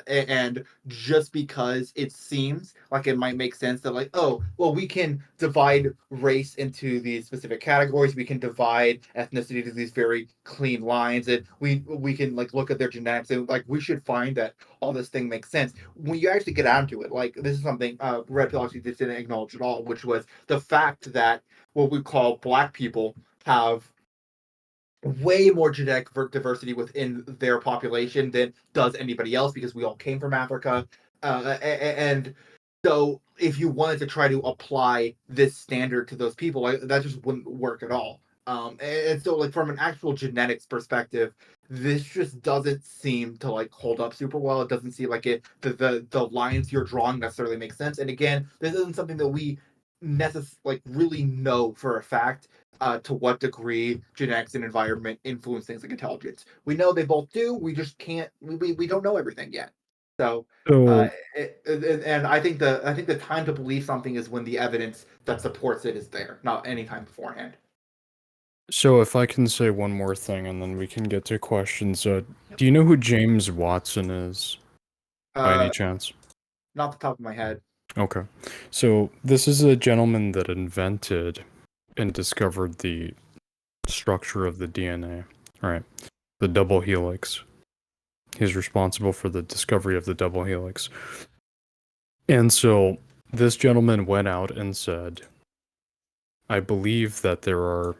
And just because it seems like it might make sense that like, oh well, we can divide race into these specific categories, we can divide ethnicity to these very clean lines, and we can like look at their genetics, and like we should find that all this thing makes sense. When you actually get onto it, like this is something Red Pill actually didn't acknowledge at all, which was the fact that what we call black people have way more genetic diversity within their population than does anybody else because we all came from Africa. And so if you wanted to try to apply this standard to those people, like, that just wouldn't work at all. And so like from an actual genetics perspective, this just doesn't seem to like hold up super well. It doesn't seem like the lines you're drawing necessarily make sense. And again, this isn't something that we like really know for a fact to what degree genetics and environment influence things like intelligence. We know they both do. We just can't. We don't know everything yet. So, So, and I think the time to believe something is when the evidence that supports it is there, not any time beforehand. so if I can say one more thing and then we can get to questions. Do you know who James Watson is, by any Uh, chance? Not the top of my head. Okay. So this is a gentleman that invented and discovered the structure of the DNA, right? The double helix. He's responsible for the discovery of the double helix. And so this gentleman went out and said, I believe that there are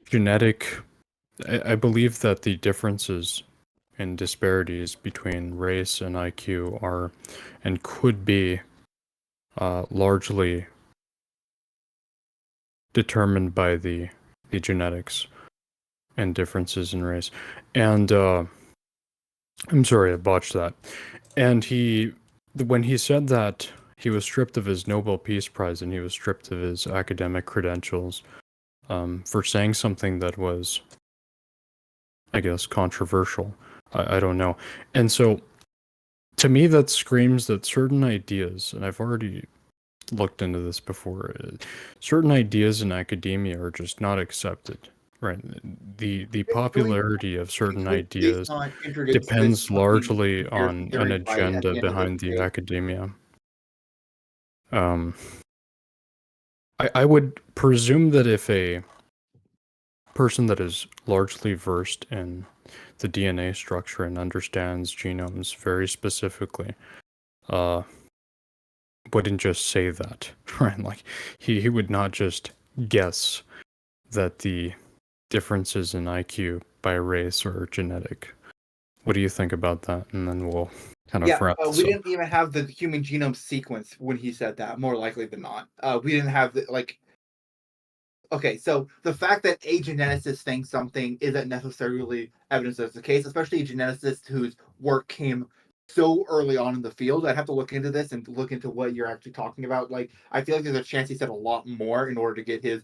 genetic, I believe that the differences and disparities between race and IQ are and could be largely determined by the genetics and differences in race. And I'm sorry, I botched that. And when he said that, he was stripped of his Nobel Peace Prize and he was stripped of his academic credentials for saying something that was, I guess, controversial. I don't know. And so, to me, that screams that certain ideas, and I've already looked into this before, certain ideas in academia are just not accepted Right. The It's really popularity of certain based ideas on introduced depends fucking largely conspiracy on an theories, right? At agenda the end of the behind the day. academia. I would presume that if a person that is largely versed in the DNA structure and understands genomes very specifically, uh, wouldn't just say that, right? Like, he would not just guess that the differences in IQ by race are genetic. What do you think about that? And then we'll kind of Yeah, wrap this we up. didn't even have the human genome sequence when he said that. More likely than not, we didn't have the like. Okay, so the fact that a geneticist thinks something isn't necessarily evidence that's the case, especially a geneticist whose work came so early on in the field. I'd have to look into this and look into what you're actually talking about. Like, I feel like there's a chance he said a lot more in order to get his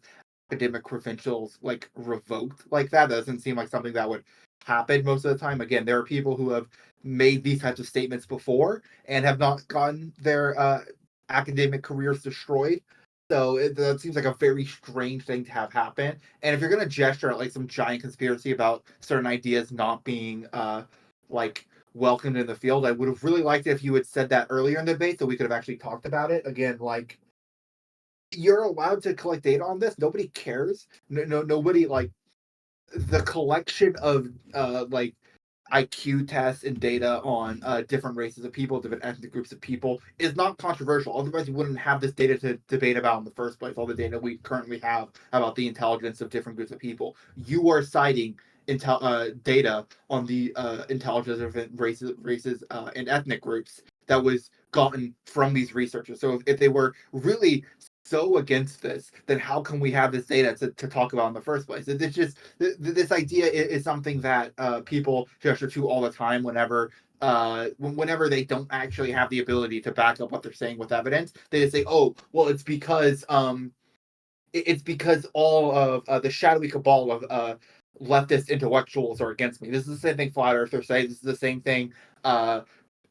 academic credentials like revoked like that. That doesn't seem like something that would happen most of the time. Again, there are people who have made these types of statements before and have not gotten their academic careers destroyed. So that seems like a very strange thing to have happen. And if you're gonna gesture at like some giant conspiracy about certain ideas not being like welcomed in the field, I would have really liked it if you had said that earlier in the debate so we could have actually talked about it. Again, like you're allowed to collect data on this. Nobody cares. Nobody like the collection of like IQ tests and data on different races of people, different ethnic groups of people is not controversial. Otherwise, we wouldn't have this data to debate about in the first place. All the data we currently have about the intelligence of different groups of people. You are citing data on the intelligence of different races, and ethnic groups that was gotten from these researchers. So if they were really so against this, then how can we have this data to talk about in the first place? It's just this idea is something that people gesture to all the time whenever they don't actually have the ability to back up what they're saying with evidence. They just say, "Oh, well, it's because all of the shadowy cabal of leftist intellectuals are against me." This is the same thing flat earthers say. This is the same thing uh,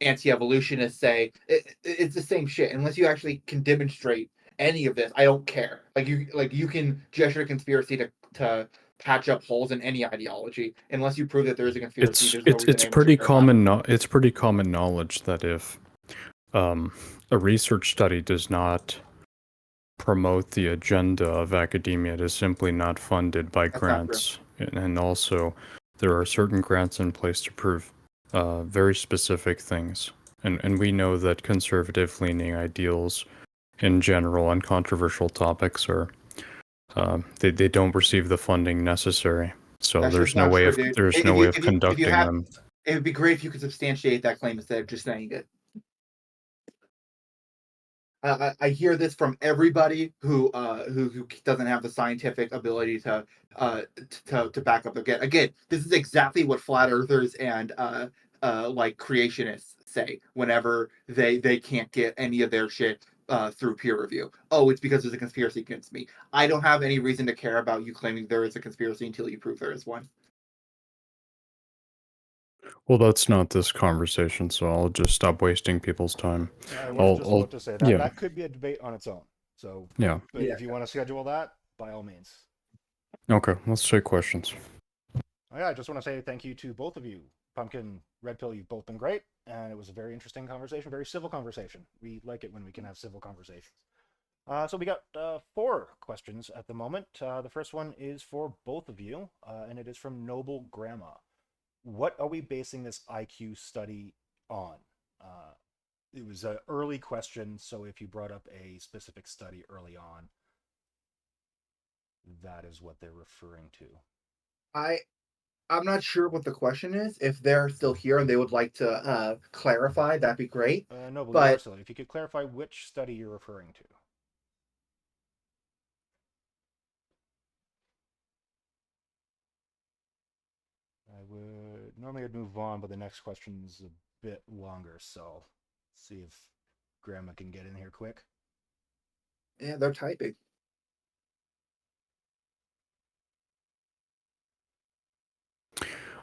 anti-evolutionists say. It's the same shit. Unless you actually can demonstrate any of this, I don't care. You can gesture conspiracy to patch up holes in any ideology. Unless you prove that there is a conspiracy, It's there's no it's reason it's anyone should pretty care about it. common it's pretty common knowledge that if a research study does not promote the agenda of academia, it is simply not funded by That's not true. grants. And also, there are certain grants in place to prove very specific things. And we know that conservative leaning ideals in general on controversial topics are they don't receive the funding necessary. So That's just there's no not way true, of dude. there's no way of If you conducting have, them. it would be great if you could substantiate that claim instead of just saying it. I hear this from everybody who doesn't have the scientific ability to back up again. Again, this is exactly what flat earthers and like creationists say whenever they can't get any of their shit through peer review. Oh, it's because there's a conspiracy against me. I don't have any reason to care about you claiming there is a conspiracy until you prove there is one. Well, that's not this conversation, so I'll just stop wasting people's time. I was just I'll about to say that yeah, that could be a debate on its own. So, yeah. but Yeah. if you want to schedule that, by all means. Okay, let's take questions. Oh, yeah, I just want to say thank you to both of you. Pumpkin, Red Pill, you've both been great, and it was a very interesting conversation, very civil conversation. We like it when we can have civil conversations. So we got 4 questions at the moment. The first one is for both of you, and it is from Noble Grandma. What are we basing this IQ study on? It was an early question, so if you brought up a specific study early on, that is what they're referring to. I I'm not sure what the question is. If they're still here and they would like to clarify, that'd be great. Noble, you are But silly. If you could clarify which study you're referring to. I would normally I'd move on, but the next question is a bit longer, so see if Grandma can get in here quick. yeah, they're typing.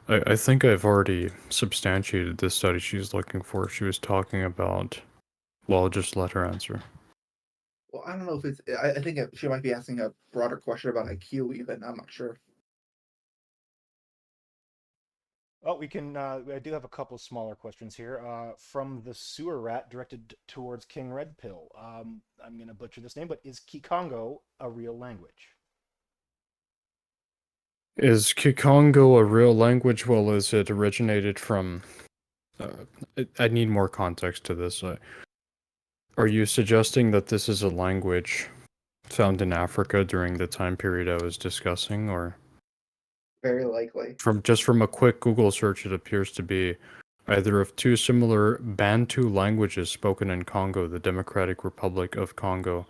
I think I've already substantiated this study she's looking for. She was talking about. Well, I'll just let her answer. Well, I don't know if it's. I think she might be asking a broader question about IQ. Even I'm not sure. Oh, we can. I do have a couple smaller questions here. From the sewer rat directed towards King Red Pill. I'm gonna butcher this name, but is Kikongo a real language? Is Kikongo a real language? Well, is it originated from? I need more context to this. Are you suggesting that this is a language found in Africa during the time period I was discussing, or Very likely. from a quick Google search, it appears to be either of two similar Bantu languages spoken in Congo, the Democratic Republic of Congo,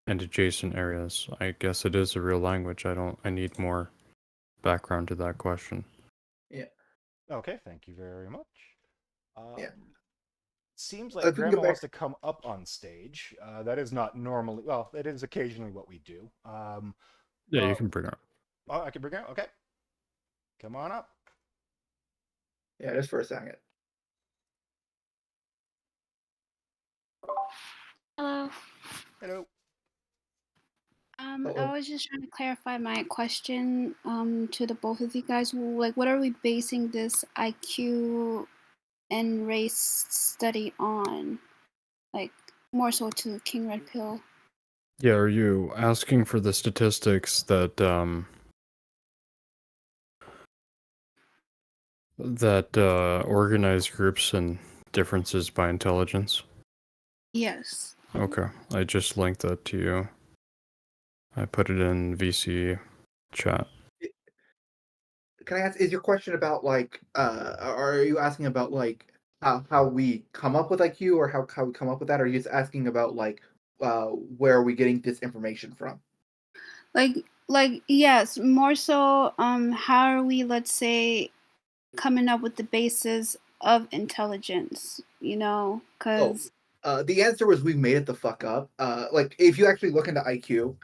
and adjacent areas. I guess it is a real language. I need more background to that question. Yeah. Okay, thank you very much. Yeah. Seems If like we can Grandma get back, wants to come up on stage. That is not normally. Well, it is occasionally what we do. Yeah, you Uh, can bring it up. oh, I can bring her. Okay, come on up. yeah, just for a second. Hello. Hello. Hello. I was just trying to clarify my question to the both of you guys. Like, what are we basing this IQ and race study on? Like, more so to King Red Pill. Yeah, are you asking for the statistics that organize groups and differences by intelligence? Yes. Okay, I just linked that to you. I put it in VC chat. Can I ask, is your question about like are you asking about like how we come up with IQ, or how we come up with that, or are you just asking about like where are we getting this information from? Like yes, more so how are we, let's say, coming up with the basis of intelligence, Oh, cuz the answer was we made it the fuck up. Like if you actually look into IQ,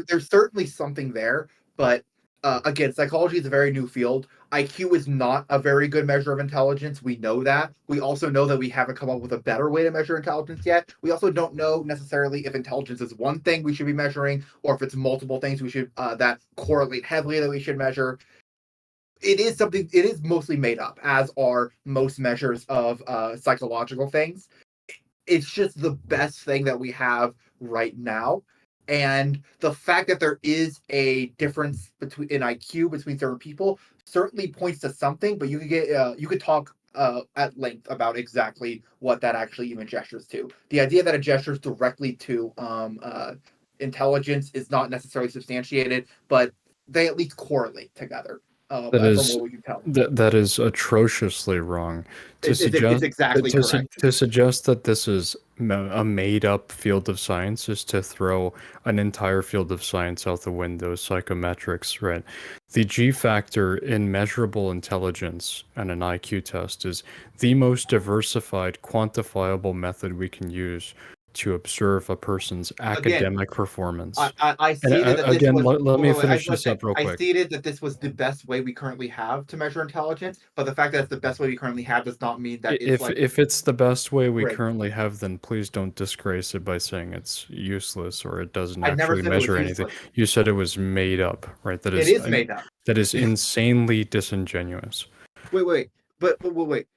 there's certainly something there, but again, psychology is a very new field. IQ is not a very good measure of intelligence. We know that. We also know that we haven't come up with a better way to measure intelligence yet. We also don't know necessarily if intelligence is one thing we should be measuring, or if it's multiple things we should that correlate heavily that we should measure. It is something. It is mostly made up, as are most measures of psychological things. It's just the best thing that we have right now. And the fact that there is a difference between in IQ between certain people certainly points to something, but you could talk at length about exactly what that actually even gestures to. The idea that it gestures directly to intelligence is not necessarily substantiated, but they at least correlate together. That From is what we can tell, that is atrociously wrong. it's exactly correct. To suggest that this is a made up field of science is to throw an entire field of science out the window. Psychometrics, right? The G factor in measurable intelligence and an IQ test is the most diversified, quantifiable method we can use to observe a person's Again, academic performance. I And stated that this again, was let me I finish just want this to say up real I quick. stated that this was the best way we currently have to measure intelligence, but the fact that it's the best way we currently have does not mean that it's like If it's the best way we great. currently have, then please don't disgrace it by saying it's useless or it doesn't I never actually said it was measure anything. useless. You said it was made up, right? It is made up. That is insanely disingenuous. Wait, wait.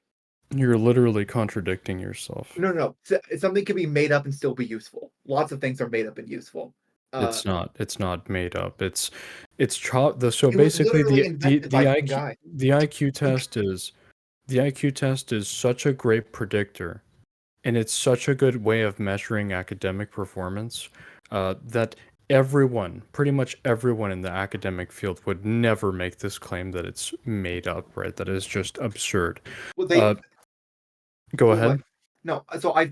You're literally contradicting yourself. No. Something can be made up and still be useful. Lots of things are made up and useful. Uh, It's not. It's not made up. So it was basically literally invented by some guy. The IQ test is such a great predictor, and it's such a good way of measuring academic performance that pretty much everyone in the academic field would never make this claim that it's made up, right? That is just absurd. Well, they Go Wait, ahead. what? No, so I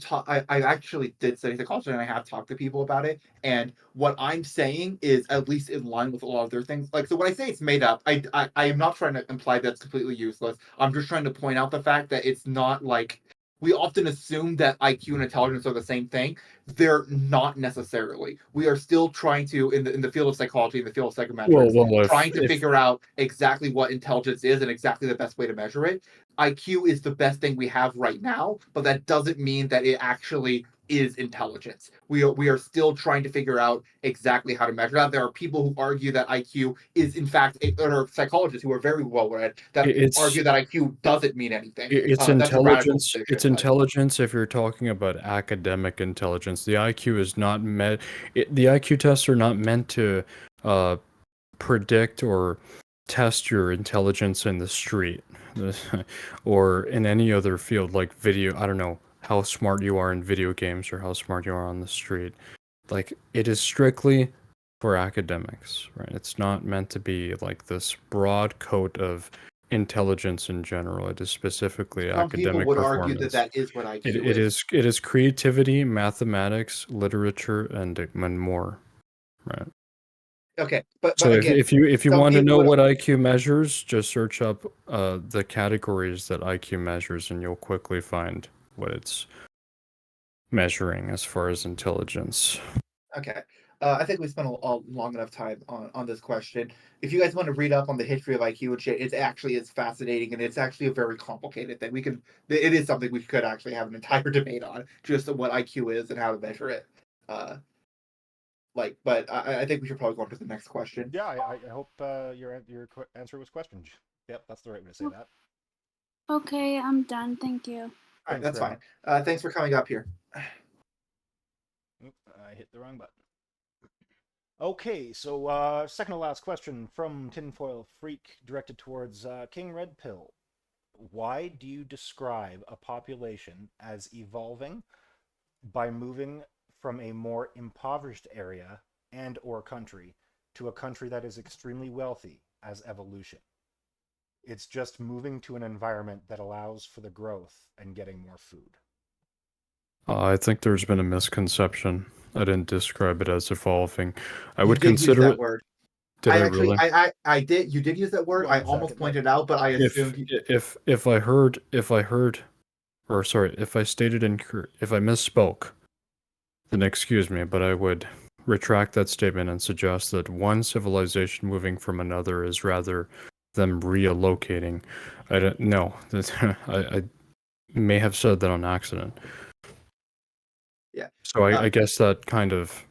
actually did study psychology, and I have talked to people about it. And what I'm saying is at least in line with a lot of their things. Like, so when I say it's made up, I am not trying to imply that it's completely useless. I'm just trying to point out the fact that it's not like we often assume that IQ and intelligence are the same thing. They're not necessarily. We are still trying to in the field of psychology, in the field of psychometrics, Well, trying to if figure out exactly what intelligence is and exactly the best way to measure it. IQ is the best thing we have right now, but that doesn't mean that it actually is intelligence. We are still trying to figure out exactly how to measure that. There are people who argue that IQ is in fact, or psychologists who are very well read that It's argue that IQ doesn't mean anything. it's That's a radical intelligence. It's position, but intelligence if you're talking about academic intelligence. The IQ is not meant. The IQ tests are not meant to predict or test your intelligence in the street or in any other field like video. I don't know how smart you are in video games or how smart you are on the street. Like, it is strictly for academics, right? It's not meant to be like this broad coat of intelligence in general. It is specifically some people academic would argue that performance. that is what IQ It is. is creativity, mathematics, literature, and more, right? Okay, but So again, if you some want to people know would what IQ measures, just search up the categories that IQ measures, and you'll quickly find what it's measuring as far as intelligence. Okay. I think we spent a long enough time on this question. If you guys want to read up on the history of IQ and shit, it actually is fascinating, and it's actually a very complicated thing. It is something we could actually have an entire debate on, just what IQ is and how to measure it. But I think we should probably go on to the next question. Yeah, I hope your answer was questioned. Yep, that's the right way to say that. Okay, I'm done. Thank you. All right, Thanks, that's Grandma. fine. Thanks for coming up here. Oop, I hit the wrong button. Okay, so second to last question from Tinfoil Freak, directed towards King Red Pill. Why do you describe a population as evolving by moving from a more impoverished area and or country to a country that is extremely wealthy as evolution? It's just moving to an environment that allows for the growth and getting more food. I think there's been a misconception. I didn't describe it as evolving. I You would did use consider that it. word. Did I Actually, really? I did. You did use that word. I 1 almost second, pointed out, but I assumed. If I heard, or sorry, if I stated if I misspoke, then excuse me, but I would retract that statement and suggest that one civilization moving from another is rather them reallocating. I don't know. I may have said that on accident. Yeah. So I guess that kind of.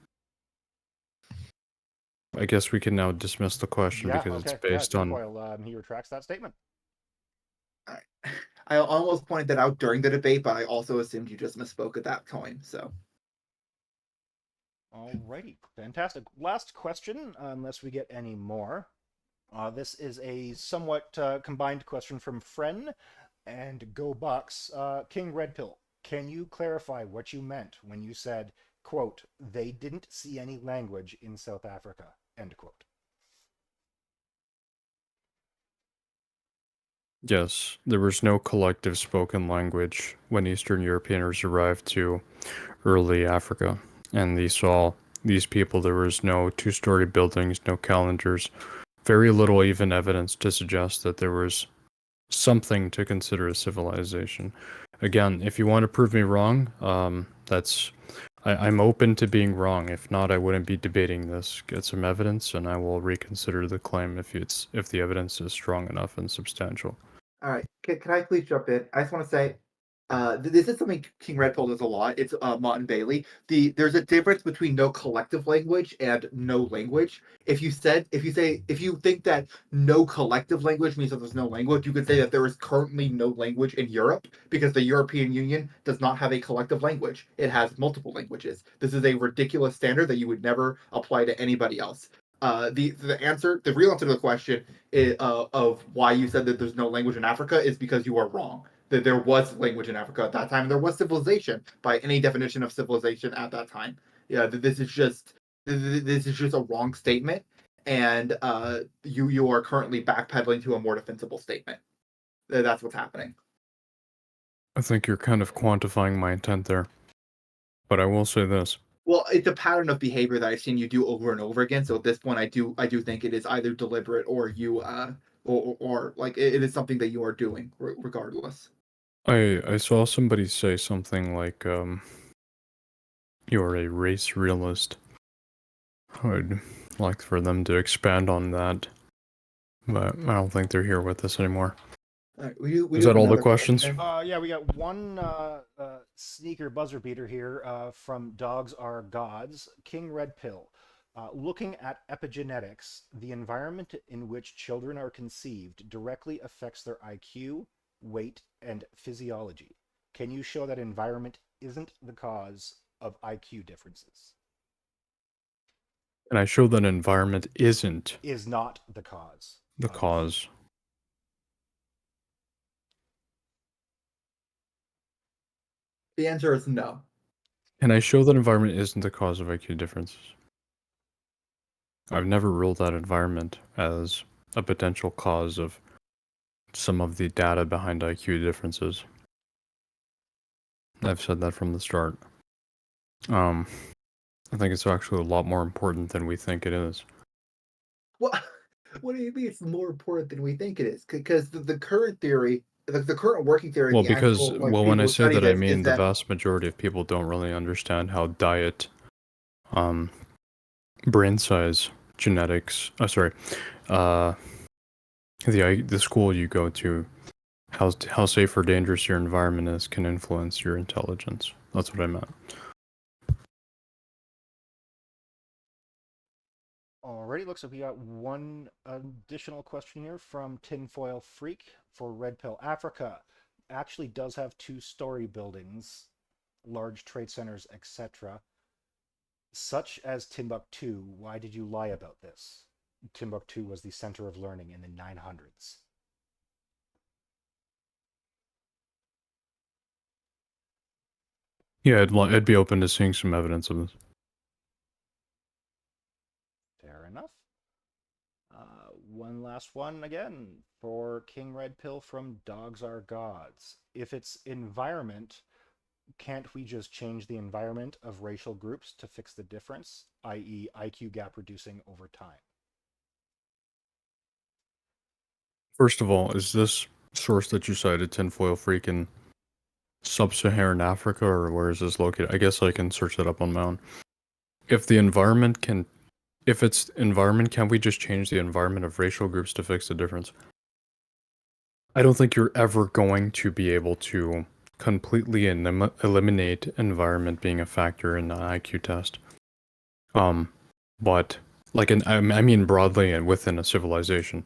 I guess we can now dismiss the question Yeah, because okay. it's based on. Tinfoil, he retracts that statement. All right. I almost pointed that out during the debate, but I also assumed you just misspoke at that time. So. Alrighty, fantastic. Last question, unless we get any more. This is a somewhat combined question from Fren and Go Bucks. King Red Pill, can you clarify what you meant when you said, quote, they didn't see any language in South Africa, end quote? Yes, there was no collective spoken language when Eastern Europeans arrived to early Africa, and they saw these people. There was no two-story buildings, no calendars, very little even evidence to suggest that there was something to consider a civilization. Again, if you want to prove me wrong, I'm open to being wrong. If not, I wouldn't be debating this. Get some evidence, and I will reconsider the claim if the evidence is strong enough and substantial. All right. Can I please jump in? I just want to say, this is something King Red Pill does a lot. It's Martin Bailey. There's a difference between no collective language and no language. If you think that no collective language means that there's no language, you could say that there is currently no language in Europe because the European Union does not have a collective language. It has multiple languages. This is a ridiculous standard that you would never apply to anybody else. The real answer to the question of why you said that there's no language in Africa is because you are wrong. That there was language in Africa at that time. There was civilization by any definition of civilization at that time. Yeah, this is just a wrong statement, and you are currently backpedaling to a more defensible statement. That's what's happening. I think you're kind of quantifying my intent there, but I will say this. Well, it's a pattern of behavior that I've seen you do over and over again. So at this point, I do think it is either deliberate or you or like it is something that you are doing regardless. I saw somebody say something like you're a race realist. I would like for them to expand on that, but I don't think they're here with us anymore. All right, we Is do that have all the another questions? question. Yeah, we got one sneaker buzzer beater here from Dogs Are Gods. King Red Pill. Looking at epigenetics, the environment in which children are conceived directly affects their IQ, weight, and physiology. Can you show that environment isn't the cause of IQ differences? And I show that environment isn't Is not the cause. the cause. The answer is no. And I show that environment isn't the cause of IQ differences. I've never ruled out environment as a potential cause of some of the data behind IQ differences. I've said that from the start. I think it's actually a lot more important than we think it is. Well, what do you mean it's more important than we think it is? Because the current theory, the current working theory, Well, the because, actual well, when people I who say study that, I this mean is the that vast majority of people don't really understand how diet, brain size, genetics, the school you go to, how safe or dangerous your environment is can influence your intelligence. That's what I meant. Alrighty, looks like we got one additional question here from Tinfoil Freak for Red Pill Africa. Actually does have 2-story buildings, large trade centers, etc. Such as Timbuktu. Why did you lie about this? Timbuktu was the center of learning in the 900s. Yeah, I'd be open to seeing some evidence of this. Fair enough. One last one again for King Red Pill from Dogs Are Gods. If it's environment, can't we just change the environment of racial groups to fix the difference, i.e. IQ gap reducing over time? First of all, is this source that you cited, Tinfoil Freak, in Sub-Saharan Africa, or where is this located? I guess I can search that up on my own. If it's environment, can we just change the environment of racial groups to fix the difference? I don't think you're ever going to be able to completely eliminate environment being a factor in an IQ test. But I mean broadly and within a civilization.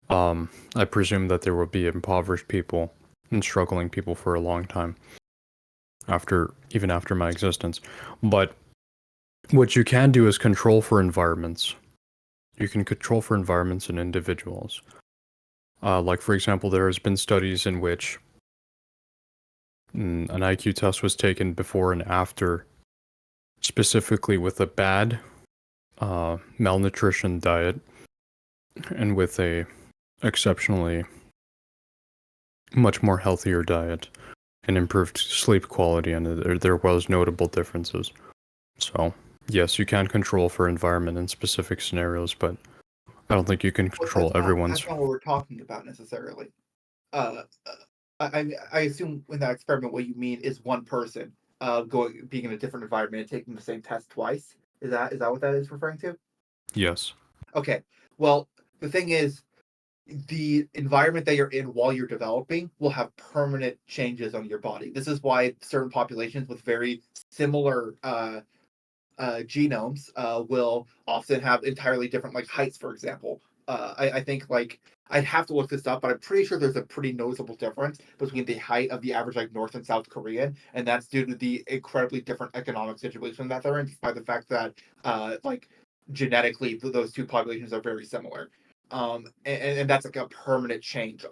I presume that there will be impoverished people and struggling people for a long time even after my existence. But what you can do is control for environments. You can control for environments and individuals. Like, for example, there has been studies in which an IQ test was taken before and after, specifically with a bad malnutrition diet and with a exceptionally much more healthier diet and improved sleep quality, and there was notable differences. So, yes, you can control for environment in specific scenarios, but I don't think you can well, control everyone's. that's not what we're talking about necessarily. Uh, I assume in that experiment, what you mean is one person being in a different environment and taking the same test twice. Is that what that is referring to? Yes. Okay. Well, the thing is, the environment that you're in while you're developing will have permanent changes on your body. This is why certain populations with very similar genomes will often have entirely different like heights, for example. I think like I'd have to look this up, but I'm pretty sure there's a pretty noticeable difference between the height of the average like North and South Korean, and that's due to the incredibly different economic situation that they're in, despite the fact that like genetically those two populations are very similar. And that's like a permanent change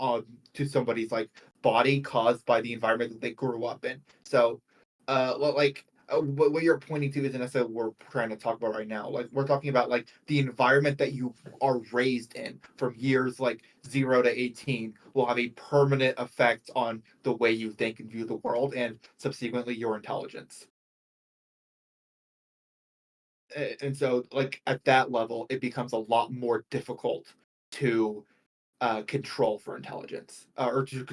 to somebody's like body caused by the environment that they grew up in. So, like what you're pointing to isn't necessarily what we're trying to talk about right now. Like we're talking about like the environment that you are raised in from years like 0 to 18 will have a permanent effect on the way you think and view the world and subsequently your intelligence. And so like at that level it becomes a lot more difficult to control for intelligence or to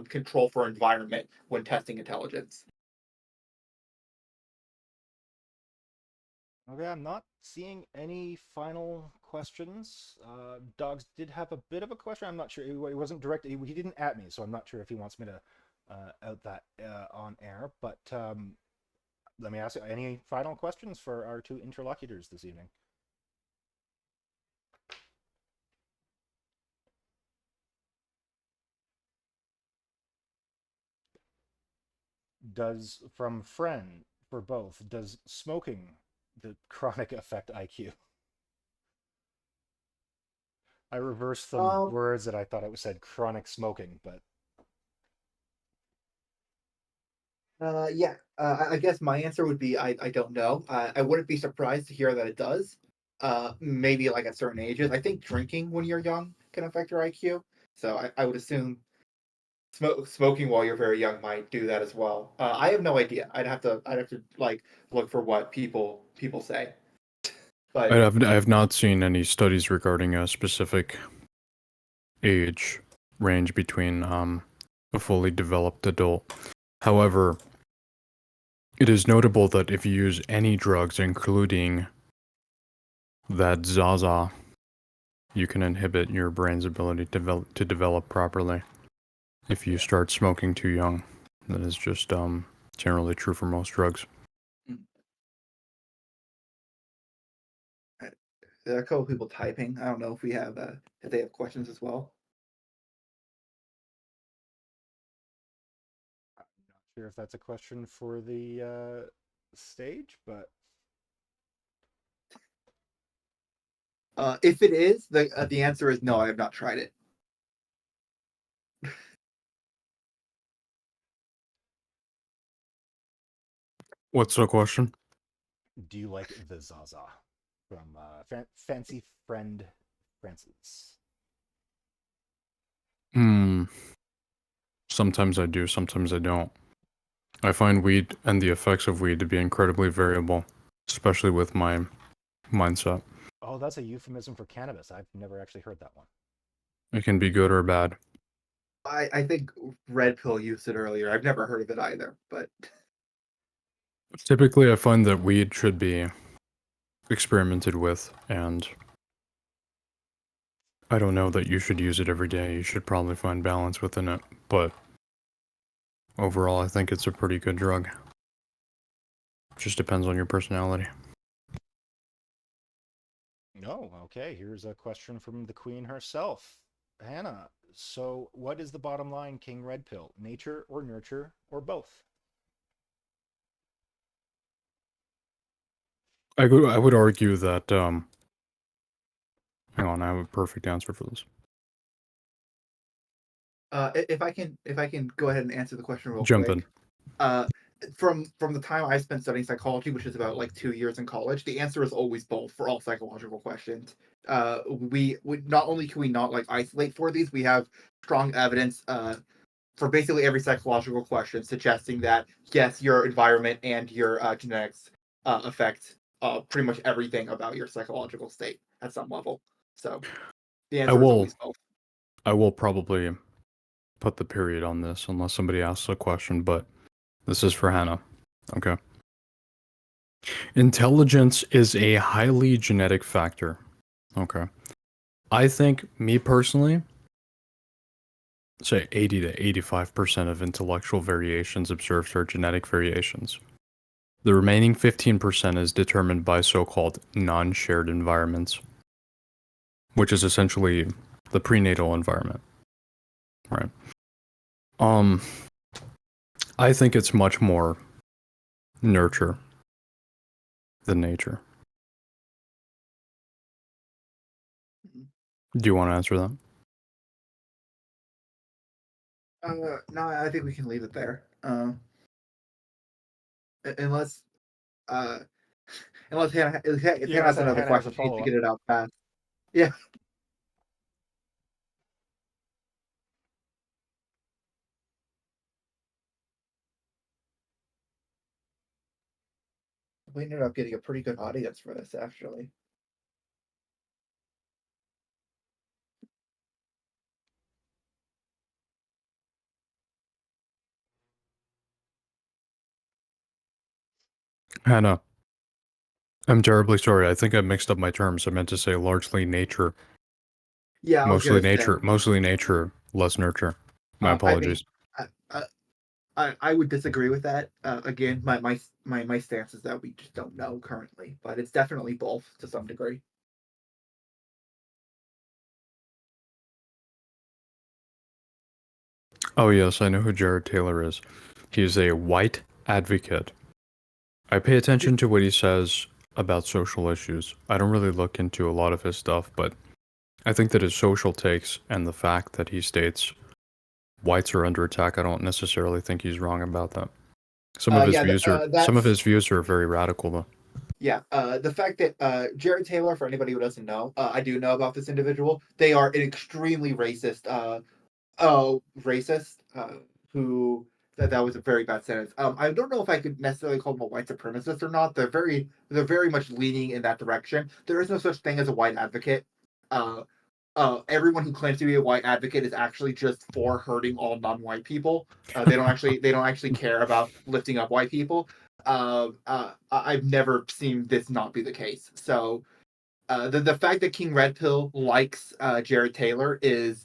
control for environment when testing intelligence. Okay, I'm not seeing any final questions. Dogs did have a bit of a question. I'm not sure. It wasn't direct. He didn't at me, so I'm not sure if he wants me to out that on air. But let me ask you, any final questions for our two interlocutors this evening? Does from friend for both, does smoking the chronic affect IQ? I reversed some Um, words that I thought it was said chronic smoking, but yeah. I guess my answer would be I don't know. I wouldn't be surprised to hear that it does. Maybe like at certain ages. I think drinking when you're young can affect your IQ. So I would assume smoking while you're very young might do that as well. I have no idea. I'd have to like look for what people say. But I have not seen any studies regarding a specific age range between a fully developed adult. However, it is notable that if you use any drugs, including that Zaza, you can inhibit your brain's ability to develop properly if you yeah. start smoking too young. That is just generally true for most drugs. there are a couple people typing. I don't know if we have if they have questions as well. I'm not sure if that's a question for the stage, but If it is, the answer is no. I have not tried it. What's the question? do you like the Zaza from Fancy Friend Francis? Hmm. Sometimes I do, sometimes I don't. I find weed and the effects of weed to be incredibly variable, especially with my mindset. Oh, that's a euphemism for cannabis. I've never actually heard that one. It can be good or bad. I think Red Pill used it earlier. I've never heard of it either, but Typically, I find that weed should be experimented with, and I don't know that you should use it every day. You should probably find balance within it, but overall, I think it's a pretty good drug. Just depends on your personality. No, okay. Here's a question from the Queen herself, Hannah. So, what is the bottom line, King Red Pill? Nature or nurture or both? I would argue that hang on, I have a perfect answer for this. if I can go ahead and answer the question real Jump in. quick. Uh, from the time I spent studying psychology, which is about like 2 years in college, the answer is always both for all psychological questions. We not only can we not like isolate for these, we have strong evidence for basically every psychological question suggesting that yes, your environment and your genetics affect pretty much everything about your psychological state at some level. So the I answer is will always both. I will probably put the period on this unless somebody asks a question, but this is for Hannah. Okay. Intelligence is a highly genetic factor. Okay. I think, me personally, say 80 to 85% of intellectual variations observed are genetic variations. The remaining 15% is determined by so-called non-shared environments, which is essentially the prenatal environment, right? Um, I think it's much more nurture than nature. Mhm. Do you want to answer that? No, I think we can leave it there. Unless uh, unless if Yeah, Hannah unless has another Hannah has a question, she needs to follow up. get it out fast. Yeah, we ended up getting a pretty good audience for this, actually. Hannah, I'm terribly sorry. I think I mixed up my terms. I meant to say largely nature. Yeah, I was Mostly gonna say. nature, less nurture. My I mean, apologies. I would disagree with that. Again, my stance is that we just don't know currently, but it's definitely both to some degree. Oh yes, I know who Jared Taylor is. He's a white advocate. I pay attention to what he says about social issues. I don't really look into a lot of his stuff, but I think that his social takes and the fact that he states whites are under attack, I don't necessarily think he's wrong about that. Some of his That's views are very radical though. yeah. The fact that Jared Taylor, for anybody who doesn't know, I do know about this individual. They are an extremely racist. Racist. Who that was a very bad sentence. I don't know if I could necessarily call them a white supremacist or not. They're very much leaning in that direction. There is no such thing as a white advocate. Uh, Everyone who claims to be a white advocate is actually just for hurting all non-white people. They don't actually care about lifting up white people. I've never seen this not be the case. So the fact that King Red Pill likes Jared Taylor is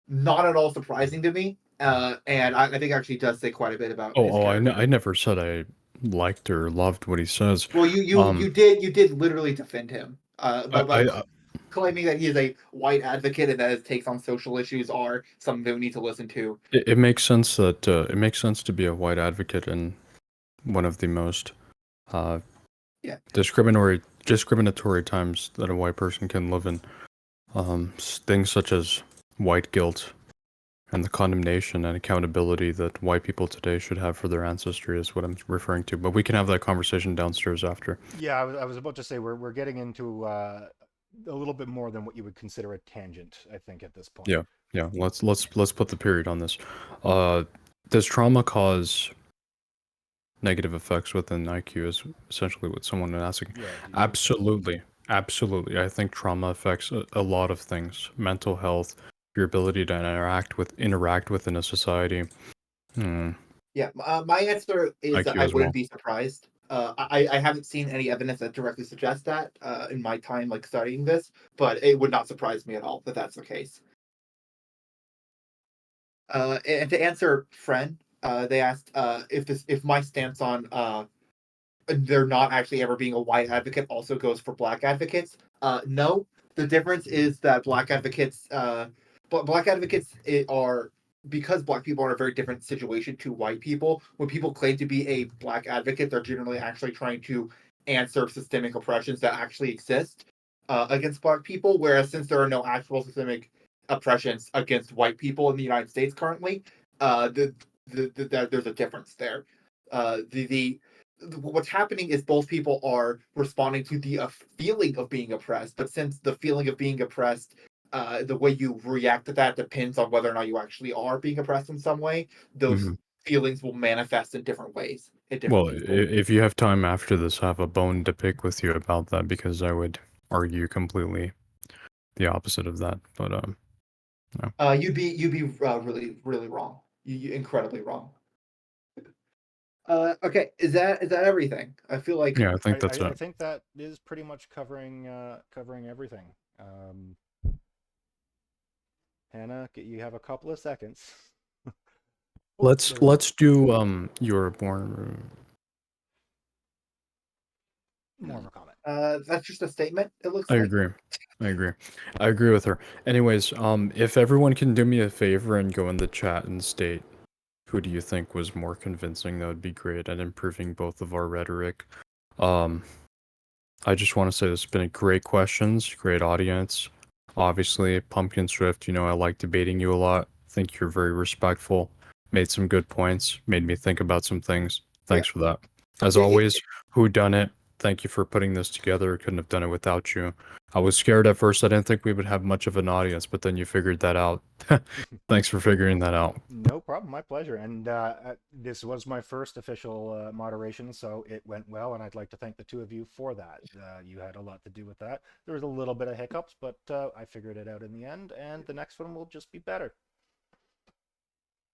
not at all surprising to me. And I think actually does say quite a bit about his character. I never said I liked or loved what he says. Well, you did literally defend him. But I claiming that he is a white advocate and that his takes on social issues are something that we need to listen to. it makes sense that it makes sense to be a white advocate in one of the most Yeah. discriminatory times that a white person can live in. Things such as white guilt and the condemnation and accountability that white people today should have for their ancestry is what I'm referring to. But we can have that conversation downstairs after. Yeah, I was about to say we're getting into a little bit more than what you would consider a tangent, I think, at this point. Yeah. Let's put the period on this. Does trauma cause negative effects within IQ? Is essentially what someone is asking. Yeah, Absolutely. I think trauma affects a lot of things. Mental health, your ability to interact within a society. Yeah, my answer is that IQ I as wouldn't well. be surprised. I haven't seen any evidence that directly suggests that in my time like studying this, but it would not surprise me at all that that's the case. And to answer friend, they asked if my stance on there not actually ever being a white advocate also goes for black advocates. No, the difference is that black advocates are because black people are in a very different situation to white people. When people claim to be a black advocate, they're generally actually trying to answer systemic oppressions that actually exist against black people. Whereas since there are no actual systemic oppressions against white people in the United States currently, there's a difference there. The what's happening is both people are responding to the feeling of being oppressed, but since the feeling of being oppressed, the way you react to that depends on whether or not you actually are being oppressed in some way. Those feelings will manifest in different ways in different Well, people. if you have time after this, I have a bone to pick with you about that because I would argue completely the opposite of that. But no. You'd be really wrong. You incredibly wrong. Okay, is that everything? I feel like Yeah, I think that's I it. think that is pretty much covering covering everything. Hannah, you have a couple of seconds. Oh, there we go. Let's do your born. More of a comment. that's just a statement. It looks I like. agree. I agree with her. Anyways, if everyone can do me a favor and go in the chat and state who do you think was more convincing, that would be great at improving both of our rhetoric. I just want to say this has been a great questions, great audience. Obviously, Pumkinswift, you know I like debating you a lot. Think you're very respectful. Made some good points. Made me think about some things. Thanks for that. As Yeah, always, who done it? Thank you for putting this together. Couldn't have done it without you. I was scared at first. I didn't think we would have much of an audience, but then you figured that out. Thanks for figuring that out. No problem, my pleasure. And this was my first official moderation, so it went well, and I'd like to thank the two of you for that. You had a lot to do with that. There was a little bit of hiccups, but I figured it out in the end, and the next one will just be better.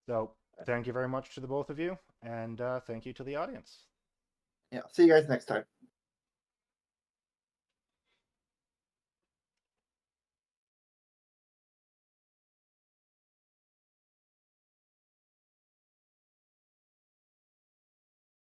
So thank you very much to the both of you, and thank you to the audience. Yeah, see you guys next time.